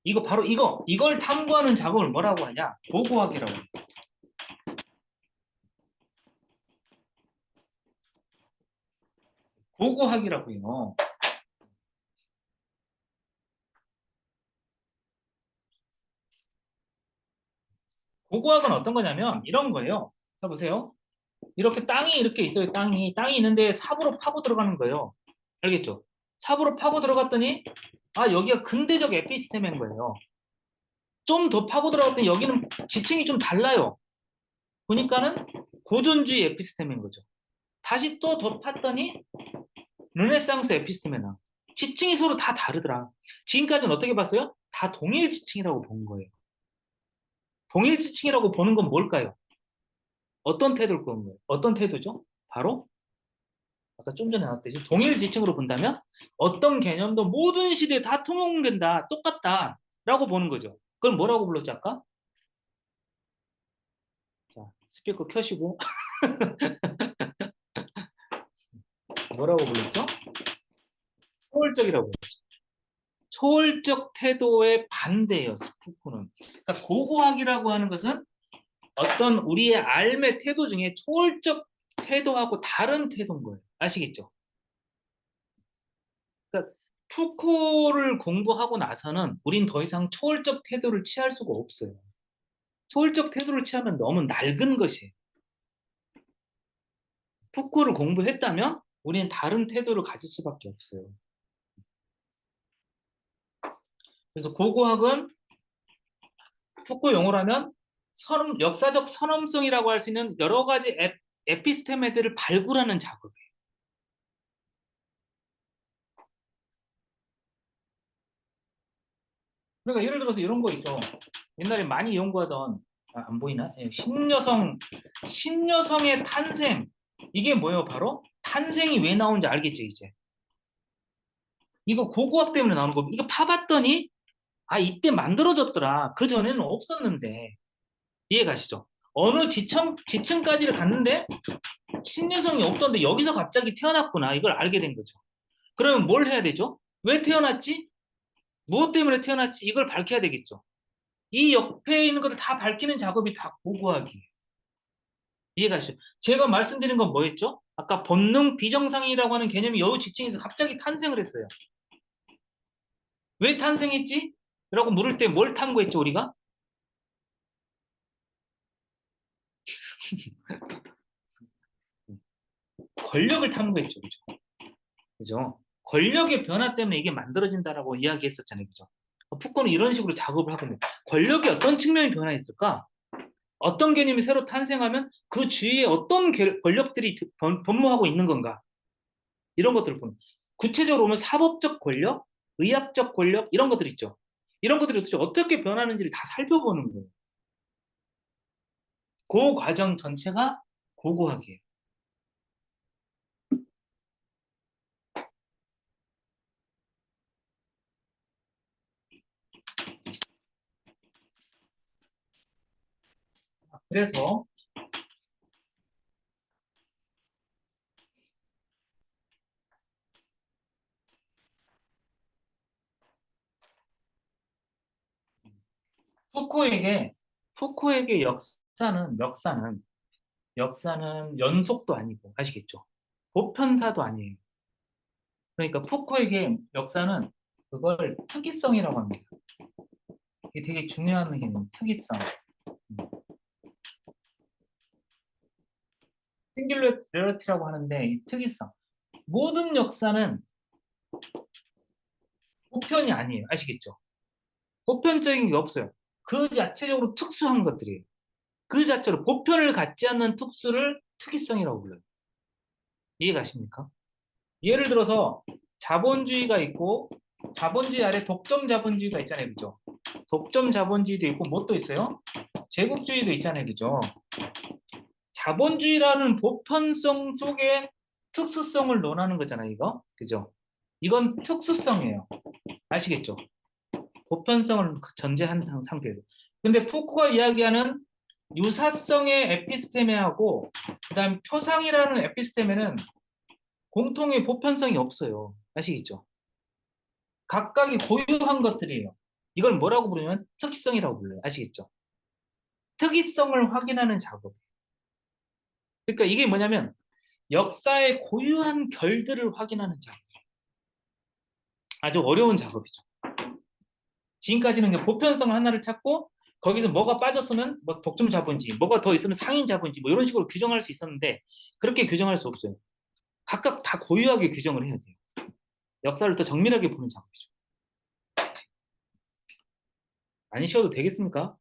이거 바로 이걸 탐구하는 작업을 뭐라고 하냐? 고고학이라고 해요. 고고학이라고 해요. 고고학은 어떤 거냐면 이런 거예요. 자 보세요. 이렇게 땅이 이렇게 있어요. 땅이 있는데 삽으로 파고 들어가는 거예요. 알겠죠? 삽으로 파고 들어갔더니 아 여기가 근대적 에피스템인 거예요. 좀 더 파고 들어갔더니 여기는 지층이 좀 달라요. 보니까는 고전주의 에피스템인 거죠. 다시 또 더 팠더니 르네상스 에피스템이나 지층이 서로 다 다르더라. 지금까지는 어떻게 봤어요? 다 동일 지층이라고 본 거예요. 동일 지층이라고 보는 건 뭘까요? 어떤 태도를 보는 거예요? 어떤 태도죠? 바로 아까 좀 전에 나왔듯이 동일 지층으로 본다면 어떤 개념도 모든 시대에 다 통용된다, 똑같다라고 보는 거죠. 그걸 뭐라고 불렀죠 아까? 자, 스피커 켜시고 뭐라고 불렀죠? 초월적이라고 불렀죠. 초월적 태도의 반대예요, 스푸크는. 그러니까 고고학이라고 하는 것은 어떤 우리의 삶의 태도 중에 초월적 태도하고 다른 태도인 거예요. 아시겠죠? 그러니까 푸코를 공부하고 나서는 우린 더 이상 초월적 태도를 취할 수가 없어요. 초월적 태도를 취하면 너무 낡은 것이에요. 푸코를 공부했다면 우리는 다른 태도를 가질 수밖에 없어요. 그래서 고고학은 푸코 용어라면 역사적 선험성이라고 할 수 있는 여러 가지 에피스테메들을 발굴하는 작업이에요. 그러니까 예를 들어서 이런 거 있죠. 옛날에 많이 연구하던 안 보이나? 예, 신여성의 탄생. 이게 뭐예요? 바로 탄생이 왜 나온지 알겠죠, 이제. 이거 고고학 때문에 나오는 거. 이거 파봤더니 아 이때 만들어졌더라. 그 전에는 없었는데 이해가시죠? 어느 지층까지를 갔는데 신여성이 없던데 여기서 갑자기 태어났구나. 이걸 알게 된 거죠. 그러면 뭘 해야 되죠? 왜 태어났지? 무엇 때문에 태어났지? 이걸 밝혀야 되겠죠. 이 옆에 있는 것을 다 밝히는 작업이 다 고고학이에요. 이해가시죠? 제가 말씀드린 건 뭐였죠? 아까 본능 비정상이라고 하는 개념이 여우 지층에서 갑자기 탄생을 했어요. 왜 탄생했지? 라고 물을 때 뭘 탐구했죠, 우리가? 권력을 탐구했죠, 그죠? 그죠? 권력의 변화 때문에 이게 만들어진다라고 이야기했었잖아요, 그죠? 푸코는 이런 식으로 작업을 하거든요. 권력의 어떤 측면이 변화했을까? 어떤 개념이 새로 탄생하면 그 주위에 어떤 권력들이 변모하고 있는 건가? 이런 것들을 보는. 구체적으로 보면 사법적 권력, 의학적 권력 이런 것들 있죠. 이런 것들이 도대체 어떻게 변하는지를 다 살펴보는 거예요. 그 과정 전체가 고고학이에요. 그래서 푸코에게 푸코에게 역사는 연속도 아니고 아시겠죠? 보편사도 아니에요. 그러니까 푸코에게 역사는 그걸 특이성이라고 합니다. 이게 되게 중요한 개념, 특이성. 싱귤러리티라고 하는데 이 특이성. 모든 역사는 보편이 아니에요. 아시겠죠? 보편적인 게 없어요. 그 자체적으로 특수한 것들이에요. 그 자체로 보편을 갖지 않는 특수를 특이성이라고 불러요. 이해가십니까? 예를 들어서 자본주의가 있고 자본주의 아래 독점 자본주의가 있잖아요. 그죠? 독점 자본주의도 있고 뭐 또 있어요? 제국주의도 있잖아요. 그죠? 자본주의라는 보편성 속에 특수성을 논하는 거잖아요. 이거. 그죠? 이건 특수성이에요. 아시겠죠? 보편성을 전제한 상태에서. 근데 푸코가 이야기하는 유사성의 에피스테메하고 그다음 표상이라는 에피스테메는 공통의 보편성이 없어요. 아시겠죠? 각각이 고유한 것들이에요. 이걸 뭐라고 부르면 특이성이라고 불러요. 아시겠죠? 특이성을 확인하는 작업. 그러니까 이게 뭐냐면 역사의 고유한 결들을 확인하는 작업. 아주 어려운 작업이죠. 지금까지는 그냥 보편성 하나를 찾고 거기서 뭐가 빠졌으면 뭐 독점 자본주의, 뭐가 더 있으면 상인 자본주의 뭐 이런 식으로 규정할 수 있었는데 그렇게 규정할 수 없어요. 각각 다 고유하게 규정을 해야 돼요. 역사를 더 정밀하게 보는 작업이죠. 안 쉬어도 되겠습니까?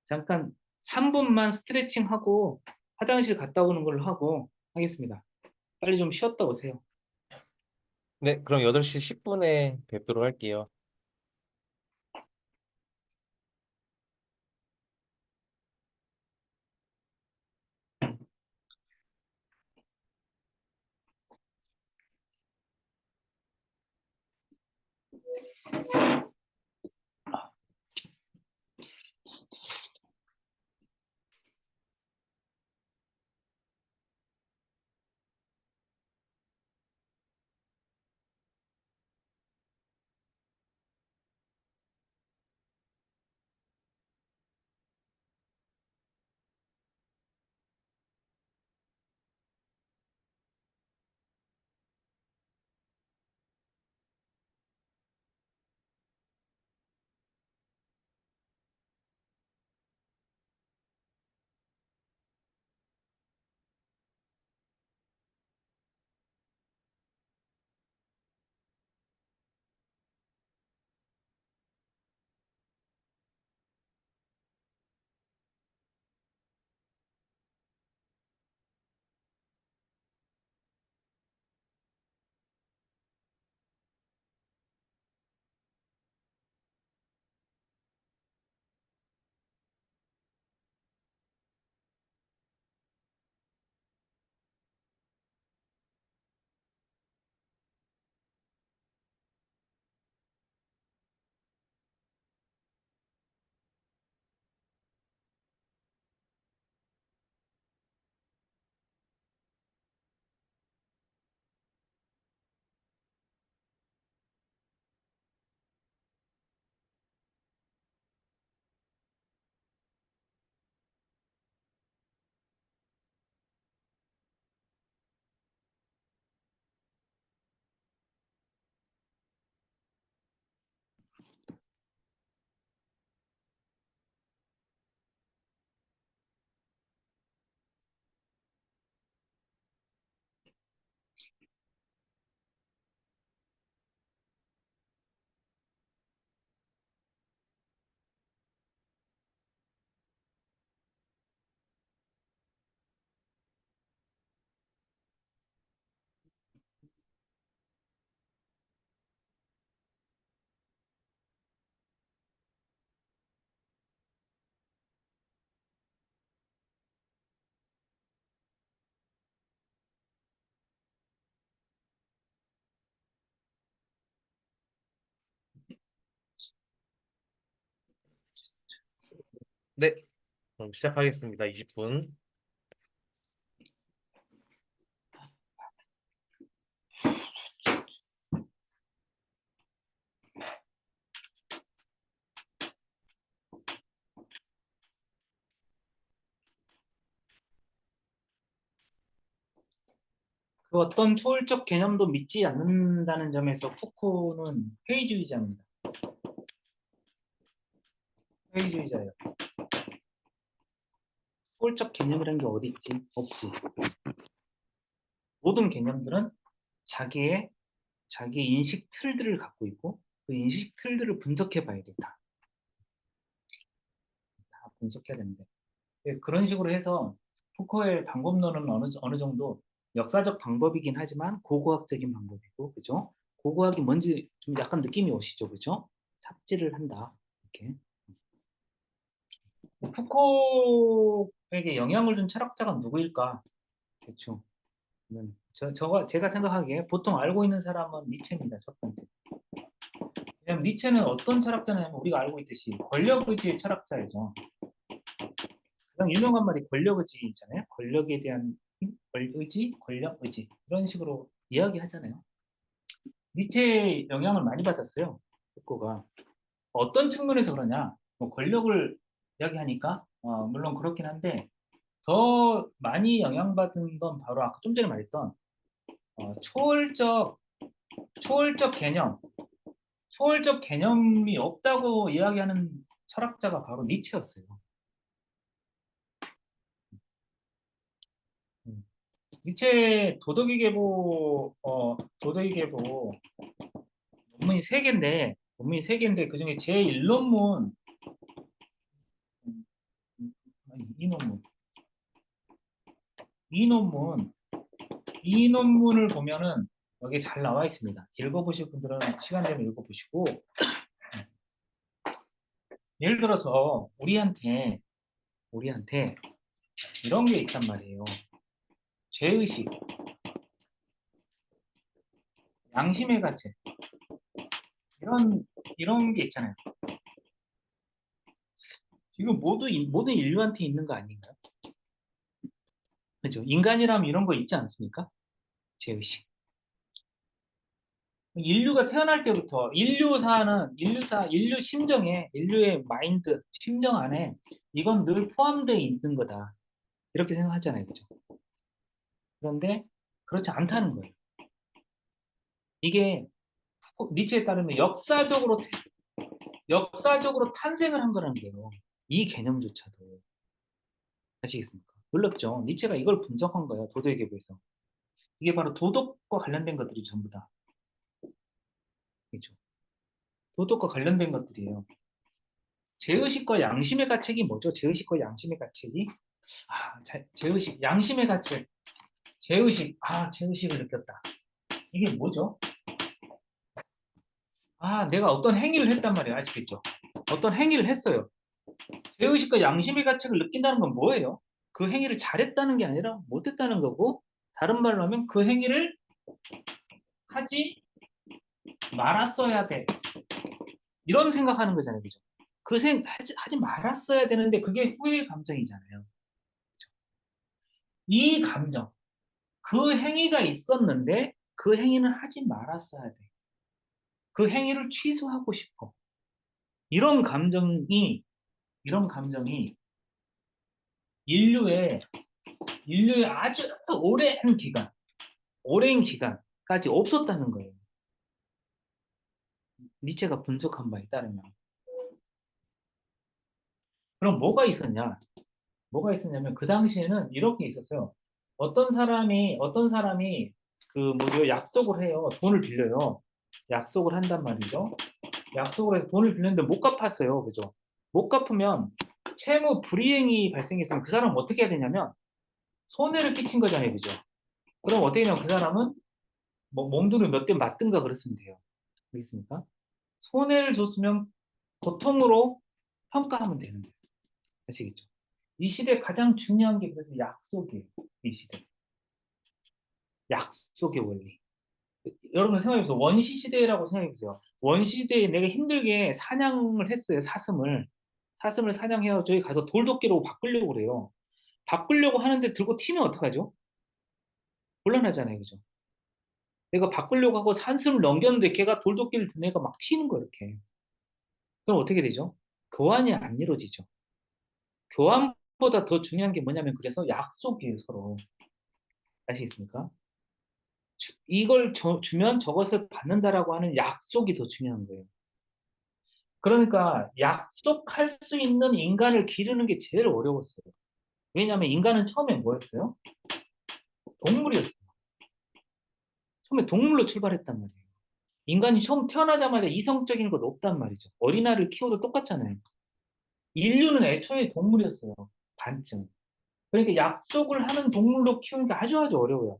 잠깐 3분만 스트레칭하고 화장실 갔다 오는 걸로 하고 하겠습니다. 빨리 좀 쉬었다 오세요. 네, 그럼 8시 10분에 뵙도록 할게요. 네, 그럼 시작하겠습니다. 20분. 그 어떤 초월적 개념도 믿지 않는다는 점에서 푸코는 회의주의자입니다. 회의주의자예요. 초월적 개념이라는 게 어디 있지? 없지. 모든 개념들은 자기의 인식 틀들을 갖고 있고 그 인식 틀들을 분석해 봐야 된다. 분석해야 되는데. 예, 그런 식으로 해서 푸코의 방법론은 어느 정도 역사적 방법이긴 하지만 고고학적인 방법이고, 그죠? 고고학이 뭔지 좀 약간 느낌이 오시죠, 그죠? 삽질을 한다. 이렇게. 푸코에게 영향을 준 철학자가 누구일까? 대충. 제가 생각하기에 보통 알고 있는 사람은 니체입니다, 첫 번째. 왜냐면 니체는 어떤 철학자냐면 우리가 알고 있듯이 권력의지의 철학자이죠. 가장 유명한 말이 권력의지잖아요. 권력에 대한 의지, 권력의지 이런 식으로 이야기하잖아요. 니체의 영향을 많이 받았어요. 푸코가 어떤 측면에서 그러냐? 뭐 권력을 이야기하니까 물론 그렇긴 한데 더 많이 영향받은 건 바로 아까 좀 전에 말했던 초월적 개념, 초월적 개념이 없다고 이야기하는 철학자가 바로 니체였어요. 음. 니체 도덕의 계보 논문이 세 개인데 그중에 제1논문, 아니, 이 논문, 이 논문을 보면은 여기 잘 나와 있습니다. 읽어보실 분들은 시간 되면 읽어보시고, 예를 들어서 우리한테 이런 게 있단 말이에요. 죄의식, 양심의 가책, 이런 게 있잖아요. 지금 모든 인류한테 있는 거 아닌가요? 그죠? 인간이라면 이런 거 있지 않습니까? 죄의식. 인류가 태어날 때부터 인류 심정에, 인류의 마인드, 심정 안에 이건 늘 포함되어 있는 거다. 이렇게 생각하잖아요. 그죠? 그런데 그렇지 않다는 거예요. 이게 니체에 따르면 역사적으로 탄생을 한 거라는 거예요. 이 개념조차도. 아시겠습니까? 놀랍죠? 니체가 이걸 분석한 거예요. 도덕의 계보에서. 이게 바로 도덕과 관련된 것들이 전부 다. 그렇죠? 도덕과 관련된 것들이에요. 죄의식과 양심의 가책이 뭐죠? 죄의식과 양심의 가책이? 죄의식, 양심의 가책. 죄의식을 느꼈다. 이게 뭐죠? 내가 어떤 행위를 했단 말이에요. 아시겠죠? 어떤 행위를 했어요. 죄의식과 양심의 가책을 느낀다는 건 뭐예요? 그 행위를 잘했다는 게 아니라 못했다는 거고, 다른 말로 하면 그 행위를 하지 말았어야 돼. 이런 생각하는 거잖아요. 그죠? 하지 말았어야 되는데 그게 후회 감정이잖아요. 이 감정, 그 행위가 있었는데 그 행위는 하지 말았어야 돼. 그 행위를 취소하고 싶어. 이런 감정이, 이런 감정이 인류의, 인류의 아주 오랜 기간까지 없었다는 거예요. 니체가 분석한 바에 따르면. 그럼 뭐가 있었냐면 그 당시에는 이렇게 있었어요. 어떤 사람이 그 뭐죠? 약속을 해요. 돈을 빌려요. 약속을 한단 말이죠. 약속을 해서 돈을 빌렸는데 못 갚았어요. 그죠? 못 갚으면 채무 불이행이 발생했으면 그 사람은 어떻게 해야 되냐면 손해를 끼친 거잖아요. 그죠? 그럼 어떻게 되냐면 그 사람은 뭐 몽둥이 몇 대 맞든가 그랬으면 돼요. 알겠습니까? 손해를 줬으면 고통으로 평가하면 되는 거예요. 아시겠죠? 이 시대 가장 중요한 게 그래서 약속이에요. 이 시대. 약속의 원리. 여러분 생각해보세요. 원시 시대라고 생각해보세요. 원시 시대에 내가 힘들게 사냥을 했어요. 사슴을 사냥해서 저기 가서 돌도끼로 바꾸려고 그래요. 바꾸려고 하는데 들고 튀면 어떡하죠? 곤란하잖아요. 그죠? 내가 바꾸려고 하고 산슴을 넘겼는데 걔가 돌도끼를 든 애가 막 튀는 거예요. 이렇게. 그럼 어떻게 되죠? 교환이 안 이루어지죠. 교환보다 더 중요한 게 뭐냐면 그래서 약속이에요. 서로. 아시겠습니까? 이걸 주면 저것을 받는다라고 하는 약속이 더 중요한 거예요. 그러니까 약속할 수 있는 인간을 기르는 게 제일 어려웠어요. 왜냐하면 인간은 처음에 뭐였어요? 동물이었어요. 처음에 동물로 출발했단 말이에요. 인간이 처음 태어나자마자 이성적인 것 없단 말이죠. 어린아이를 키워도 똑같잖아요. 인류는 애초에 동물이었어요. 반쯤. 그러니까 약속을 하는 동물로 키우는 게 아주 아주 어려워요.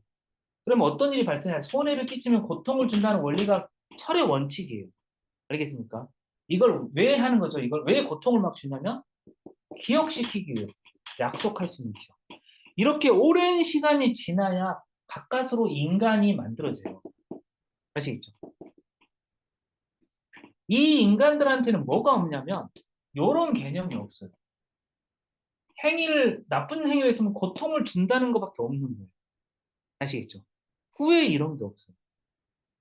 그러면 어떤 일이 발생해요? 손해를 끼치면 고통을 준다는 원리가 철의 원칙이에요. 알겠습니까? 이걸 왜 하는 거죠? 이걸 왜 고통을 막 주냐면 기억시키기 위해서. 약속할 수 있는 기억. 이렇게 오랜 시간이 지나야 가까스로 인간이 만들어져요. 아시겠죠? 이 인간들한테는 뭐가 없냐면 이런 개념이 없어요. 나쁜 행위를 했으면 고통을 준다는 것밖에 없는 거예요. 아시겠죠? 후회 이런 게 없어요.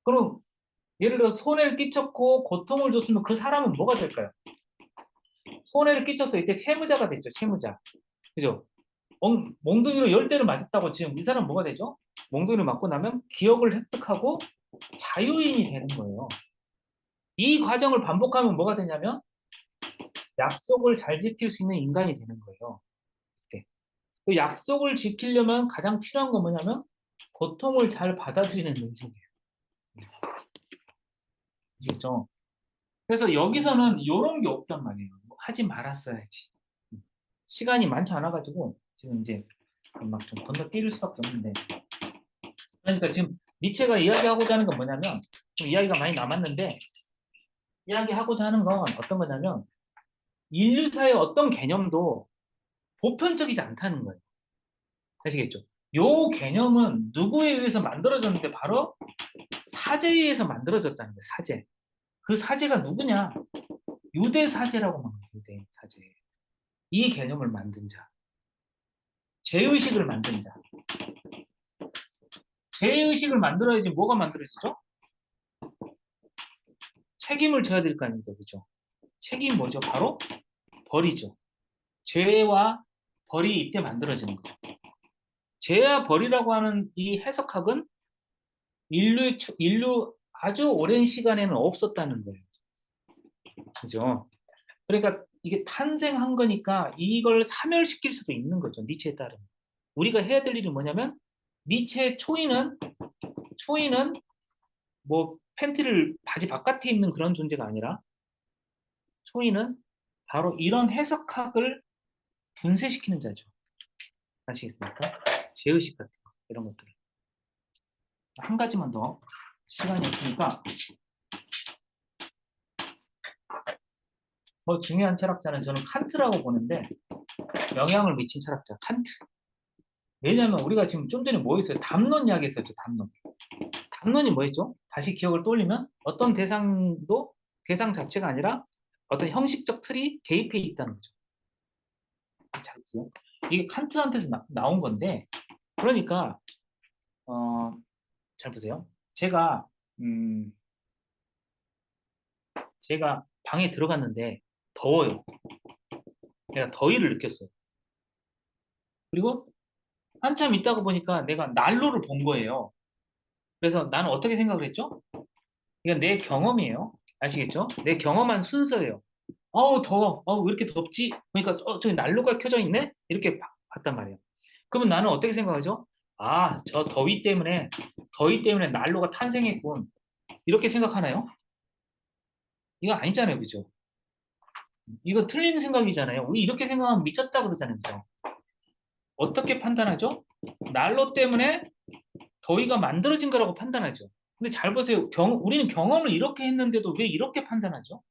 그럼 예를 들어 손해를 끼쳤고 고통을 줬으면 그 사람은 뭐가 될까요? 손해를 끼쳤어. 이때 채무자가 됐죠. 채무자. 그죠? 몽둥이로 10대를 맞았다고 지금 이 사람 뭐가 되죠? 몽둥이를 맞고 나면 기억을 획득하고 자유인이 되는 거예요. 이 과정을 반복하면 뭐가 되냐면 약속을 잘 지킬 수 있는 인간이 되는 거예요. 네. 그 약속을 지키려면 가장 필요한 건 뭐냐면 고통을 잘 받아들이는 능력이에요. 아시겠죠? 그래서 여기서는 이런 게 없단 말이에요. 뭐 하지 말았어야지. 시간이 많지 않아가지고 지금 이제 막 좀 건너뛸 수밖에 없는데. 그러니까 지금 니체가 이야기하고자 하는 건 뭐냐면 좀 이야기가 많이 남았는데 이야기하고자 하는 건 어떤 거냐면 인류사의 어떤 개념도 보편적이지 않다는 거예요. 아시겠죠? 요 개념은 누구에 의해서 만들어졌는데 바로 사제에 의해서 만들어졌다는 거예요. 사제. 그 사제가 누구냐? 유대 사제라고 말해요. 유대 사제. 이 개념을 만든 자. 죄의식을 만든 자. 죄의식을 만들어야지 뭐가 만들어지죠? 책임을 져야 될 거 아닙니까? 그죠? 책임이 뭐죠? 바로 벌이죠. 죄와 벌이 이때 만들어지는 거죠. 죄와 벌이라고 하는 이 해석학은 인류 아주 오랜 시간에는 없었다는 거예요. 그죠? 그러니까 이게 탄생한 거니까 이걸 사멸시킬 수도 있는 거죠. 니체에 따르면. 우리가 해야 될 일이 뭐냐면 니체의 초인은 뭐 팬티를 바지 바깥에 입는 그런 존재가 아니라 초인은 바로 이런 해석학을 분쇄시키는 자죠. 아시겠습니까? 죄의식 같은 거, 이런 것들. 한 가지만 더 시간이 없으니까 더 중요한 철학자는 저는 칸트라고 보는데 영향을 미친 철학자 칸트. 왜냐하면 우리가 지금 좀 전에 뭐 했어요? 담론 이야기 했었죠. 담론. 담론이 뭐였죠? 다시 기억을 떠올리면 어떤 대상도 대상 자체가 아니라 어떤 형식적 틀이 개입해 있다는 거죠. 잘 보세요. 이게 칸트한테서 나온 건데 그러니까 잘 보세요. 음, 제가 방에 들어갔는데 더워요. 내가 더위를 느꼈어요. 그리고 한참 있다가 보니까 내가 난로를 본 거예요. 그래서 나는 어떻게 생각을 했죠? 이건 내 경험이에요. 아시겠죠? 내 경험한 순서예요. 어우, 더워. 어우, 왜 이렇게 덥지? 그러니까, 저기 난로가 켜져 있네? 이렇게 봤단 말이에요. 그러면 나는 어떻게 생각하죠? 아, 저 더위 때문에 난로가 탄생했군. 이렇게 생각하나요? 이거 아니잖아요. 그죠? 이거 틀린 생각이잖아요. 우리 이렇게 생각하면 미쳤다 그러잖아요. 그죠? 어떻게 판단하죠? 난로 때문에 더위가 만들어진 거라고 판단하죠. 근데 잘 보세요. 우리는 경험을 이렇게 했는데도 왜 이렇게 판단하죠?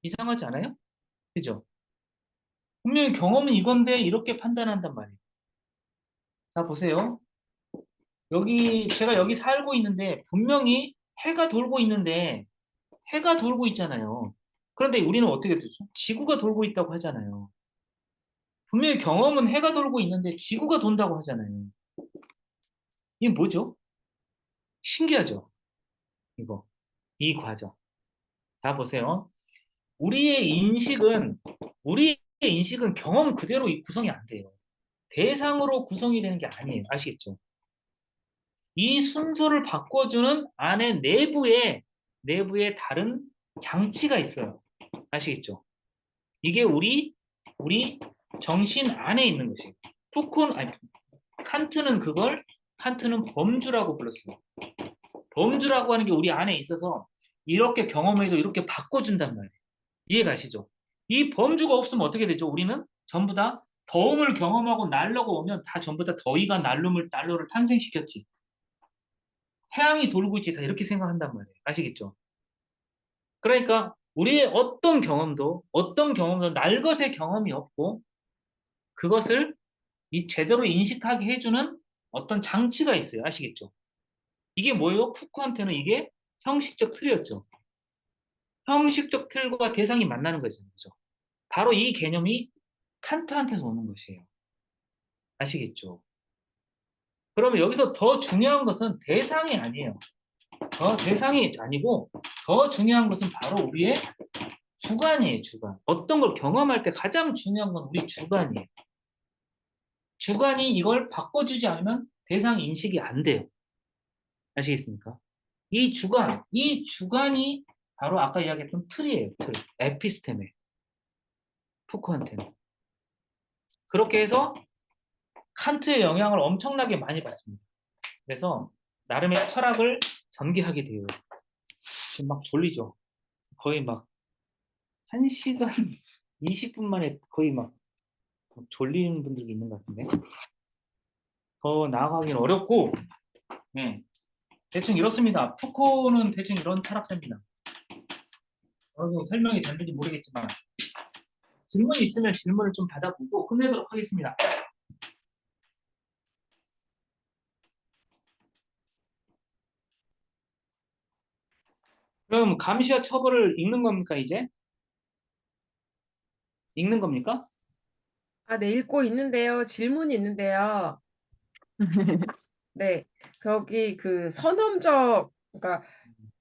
이상하지 않아요? 그죠? 분명히 경험은 이건데 이렇게 판단한단 말이에요. 자, 보세요. 제가 여기 살고 있는데 분명히 해가 돌고 있는데 해가 돌고 있잖아요. 그런데 우리는 어떻게 되죠? 지구가 돌고 있다고 하잖아요. 분명히 경험은 해가 돌고 있는데 지구가 돈다고 하잖아요. 이게 뭐죠? 신기하죠? 이거. 이 과정. 자, 보세요. 우리의 인식은, 우리의 인식은 경험 그대로 구성이 안 돼요. 대상으로 구성이 되는 게 아니에요. 아시겠죠? 이 순서를 바꿔주는 안에 내부에 다른 장치가 있어요. 아시겠죠? 이게 우리 정신 안에 있는 것이에요. 아니, 칸트는 범주라고 불렀어요. 범주라고 하는 게 우리 안에 있어서 이렇게 경험해도 이렇게 바꿔준단 말이에요. 이해가시죠? 이 범주가 없으면 어떻게 되죠? 우리는 전부 다 더움을 경험하고 난로가 오면 다 전부 다 더위가 난로를 탄생시켰지. 태양이 돌고 있지. 다 이렇게 생각한단 말이에요. 아시겠죠? 그러니까 우리의 어떤 경험도 날 것의 경험이 없고 그것을 이 제대로 인식하게 해주는 어떤 장치가 있어요. 아시겠죠? 이게 뭐예요? 푸코한테는 이게 형식적 틀이었죠. 형식적 틀과 대상이 만나는 거잖아요. 그죠? 바로 이 개념이 칸트한테서 오는 것이에요. 아시겠죠? 그러면 여기서 더 중요한 것은 대상이 아니에요. 대상이 아니고 더 중요한 것은 바로 우리의 주관이에요, 주관. 어떤 걸 경험할 때 가장 중요한 건 우리 주관이에요. 주관이 이걸 바꿔주지 않으면 대상 인식이 안 돼요. 아시겠습니까? 이 주관이 바로 아까 이야기했던 틀이에요, 틀. 에피스테메. 푸코한테는. 그렇게 해서 칸트의 영향을 엄청나게 많이 받습니다. 그래서 나름의 철학을 전개하게 돼요. 지금 막 졸리죠? 거의 막 1시간 20분 만에 거의 막 졸리는 분들이 있는 것 같은데. 더 나아가기는 어렵고, 네. 대충 이렇습니다. 푸코는 대충 이런 철학자입니다. 여러분 설명이 됐는지 모르겠지만, 질문이 있으면 질문을 좀 받아보고 끝내도록 하겠습니다. 그럼 감시와 처벌을 읽는 겁니까, 이제? 읽는 겁니까? 아, 네, 읽고 있는데요. 질문이 있는데요. 네, 거기 그 선험적,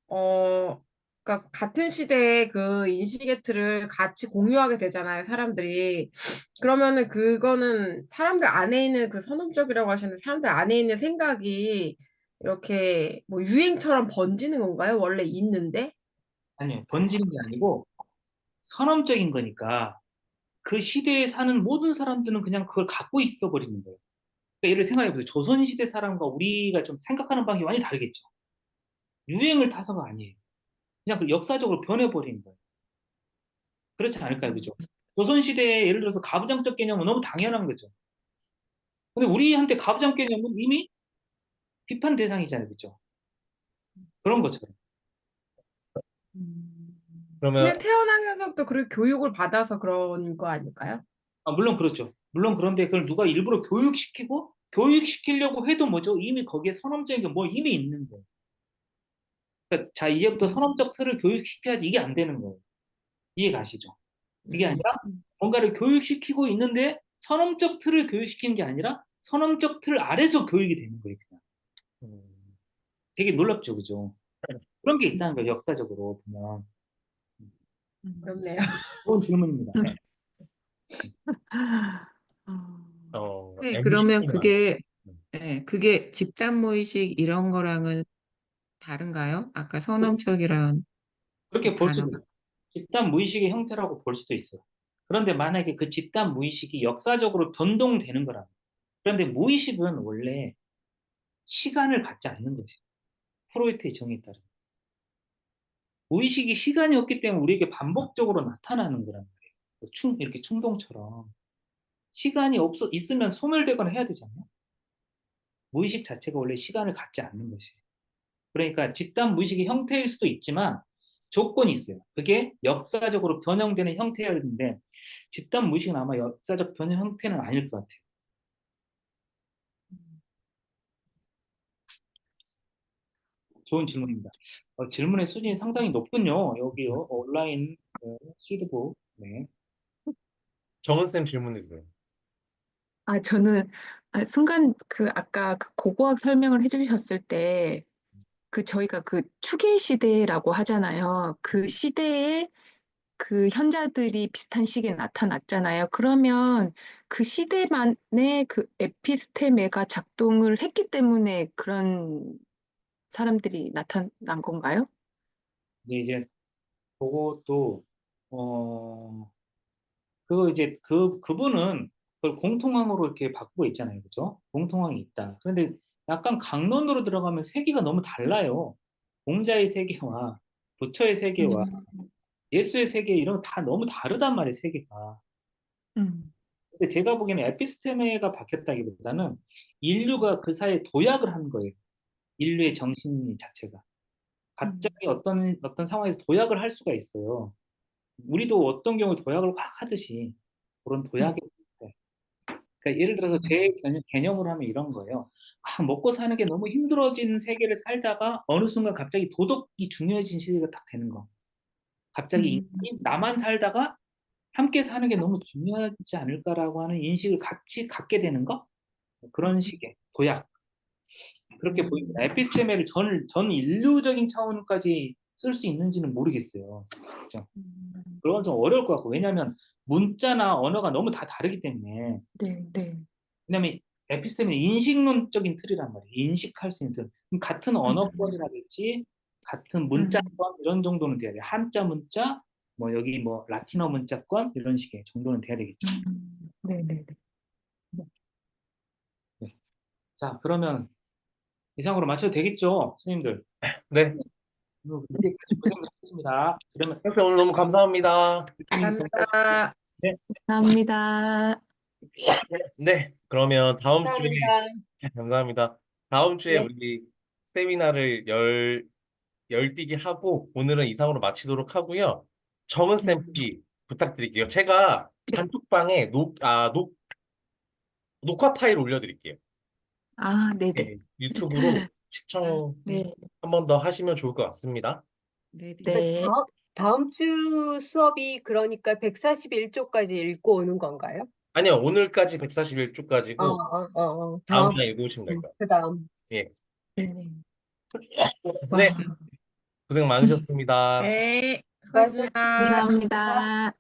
어, 그러니까 같은 시대의 그 인식의 틀을 같이 공유하게 되잖아요, 사람들이. 그러면은 그거는 사람들 안에 있는 그 선험적이라고 하시는데 사람들 안에 있는 생각이 이렇게 뭐 유행처럼 번지는 건가요? 원래 있는데? 아니요. 번지는 게 아니고 선언적인 거니까 그 시대에 사는 모든 사람들은 그냥 그걸 갖고 있어 버리는 거예요. 그러니까 예를 생각해 보세요. 조선시대 사람과 우리가 좀 생각하는 방식이 많이 다르겠죠. 유행을 타서가 아니에요. 그냥 그 역사적으로 변해버린 거예요. 그렇지 않을까요? 그죠? 조선시대에 예를 들어서 가부장적 개념은 너무 당연한 거죠. 근데 우리한테 가부장 개념은 이미 비판 대상이잖아요. 그죠? 그런 것처럼. 그냥 그러면 태어나면서부터 그런 교육을 받아서 그런 거 아닐까요? 아, 물론 그렇죠. 물론 그런데 그걸 누가 일부러 교육시키려고 해도 뭐죠? 이미 거기에 선언적인 게 뭐 이미 있는 거예요. 그러니까 자, 이제부터 선언적 틀을 교육시켜야지 이게 안 되는 거예요. 이해 가시죠? 이게 음, 아니라 뭔가를 교육시키고 있는데 선언적 틀을 교육시키는 게 아니라 선언적 틀 아래서 교육이 되는 거예요. 그냥. 음, 되게 놀랍죠, 그죠? 그런 게 있다는 거예요, 역사적으로 보면. 그렇네요. 좋은 질문입니다. 네. 네, 그러면 MBT나 그게 집단 무의식 이런 거랑은 다른가요? 아까 선험적이란 그렇게 그 볼 수도 단어가. 있어요. 집단 무의식의 형태라고 볼 수도 있어요. 그런데 만약에 그 집단 무의식이 역사적으로 변동되는 거라. 그런데 무의식은 원래 시간을 갖지 않는 것이에요. 프로이트의 정의에 따르면. 무의식이 시간이 없기 때문에 우리에게 반복적으로 나타나는 거란 말이에요. 이렇게 충동처럼. 시간이 있으면 소멸되거나 해야 되잖아요. 무의식 자체가 원래 시간을 갖지 않는 것이에요. 그러니까 집단 무의식의 형태일 수도 있지만 조건이 있어요. 그게 역사적으로 변형되는 형태였는데 집단 무의식은 아마 역사적 변형 형태는 아닐 것 같아요. 좋은 질문입니다. 질문의 수준이 상당히 높군요. 여기요. 온라인 시드북. 네. 정은쌤 질문해 주세요. 저는 순간 그 아까 그 고고학 설명을 해주셨을 때 그 저희가 그 추계 시대라고 하잖아요. 그 시대에 그 현자들이 비슷한 시기에 나타났잖아요. 그러면 그 시대만의 그 에피스테메가 작동을 했기 때문에 그런 사람들이 나타난 건가요? 근데 이제 그것도 어 그거 이제 그분은 그걸 공통항으로 이렇게 바꾸고 있잖아요. 그죠? 공통항이 있다. 그런데 약간 강론으로 들어가면 세계가 너무 달라요. 공자의 세계와 부처의 세계와 음, 예수의 세계 이런 거 다 너무 다르단 말이에요, 세계가. 음, 근데 제가 보기에는 에피스테메가 바뀌었다기보다는 인류가 그 사이에 도약을 한 거예요. 인류의 정신 자체가. 갑자기 어떤 상황에서 도약을 할 수가 있어요. 우리도 어떤 경우에 도약을 확 하듯이 그런 도약이 있어요. 그러니까 예를 들어서 제 개념으로 하면 이런 거예요. 아, 먹고 사는 게 너무 힘들어진 세계를 살다가 어느 순간 갑자기 도덕이 중요해진 시대가 딱 되는 거. 갑자기 나만 살다가 함께 사는 게 너무 중요하지 않을까라고 하는 인식을 같이 갖게 되는 거? 그런 식의 도약. 그렇게 보입니다. 에피스테메를 전 인류적인 차원까지 쓸 수 있는지는 모르겠어요. 그죠? 그건 좀 어려울 것 같고, 왜냐하면 문자나 언어가 너무 다 다르기 때문에. 네, 네. 왜냐면 에피스테미는 인식론적인 틀이란 말이에요. 인식할 수 있는 틀. 그럼 같은 언어권이라든지 같은 문자권 이런 정도는 돼야 돼요. 한자 문자, 뭐 여기 뭐 라틴어 문자권 이런 식의 정도는 돼야 되겠죠. 네, 네, 네. 네. 자, 그러면 이상으로 맞춰도 되겠죠, 선생님들? 네. 이렇게까지 고생하셨습니다. 그러면 선생님 오늘 너무 감사합니다. 감사합니다. 네, 감사합니다. 네. 그러면 다음 주에 감사합니다. 감사합니다. 다음 주에 네. 우리 세미나를 열띠기 하고 오늘은 이상으로 마치도록 하고요. 정은 쌤피 부탁드릴게요. 제가 단톡방에 녹화 파일 올려드릴게요. 아, 네, 네. 네, 유튜브로 시청 네, 한 번 더 하시면 좋을 것 같습니다. 네, 네. 네. 다음 주 수업이 그러니까 141조까지 읽고 오는 건가요? 아니요, 오늘까지 141쪽까지고 다음 다음, 주에 읽으시면 될 거예요. 그 다음. 예. 네, 네. 네, 와, 고생 많으셨습니다. 네, 수고하셨습니다. 수고하셨습니다. 감사합니다.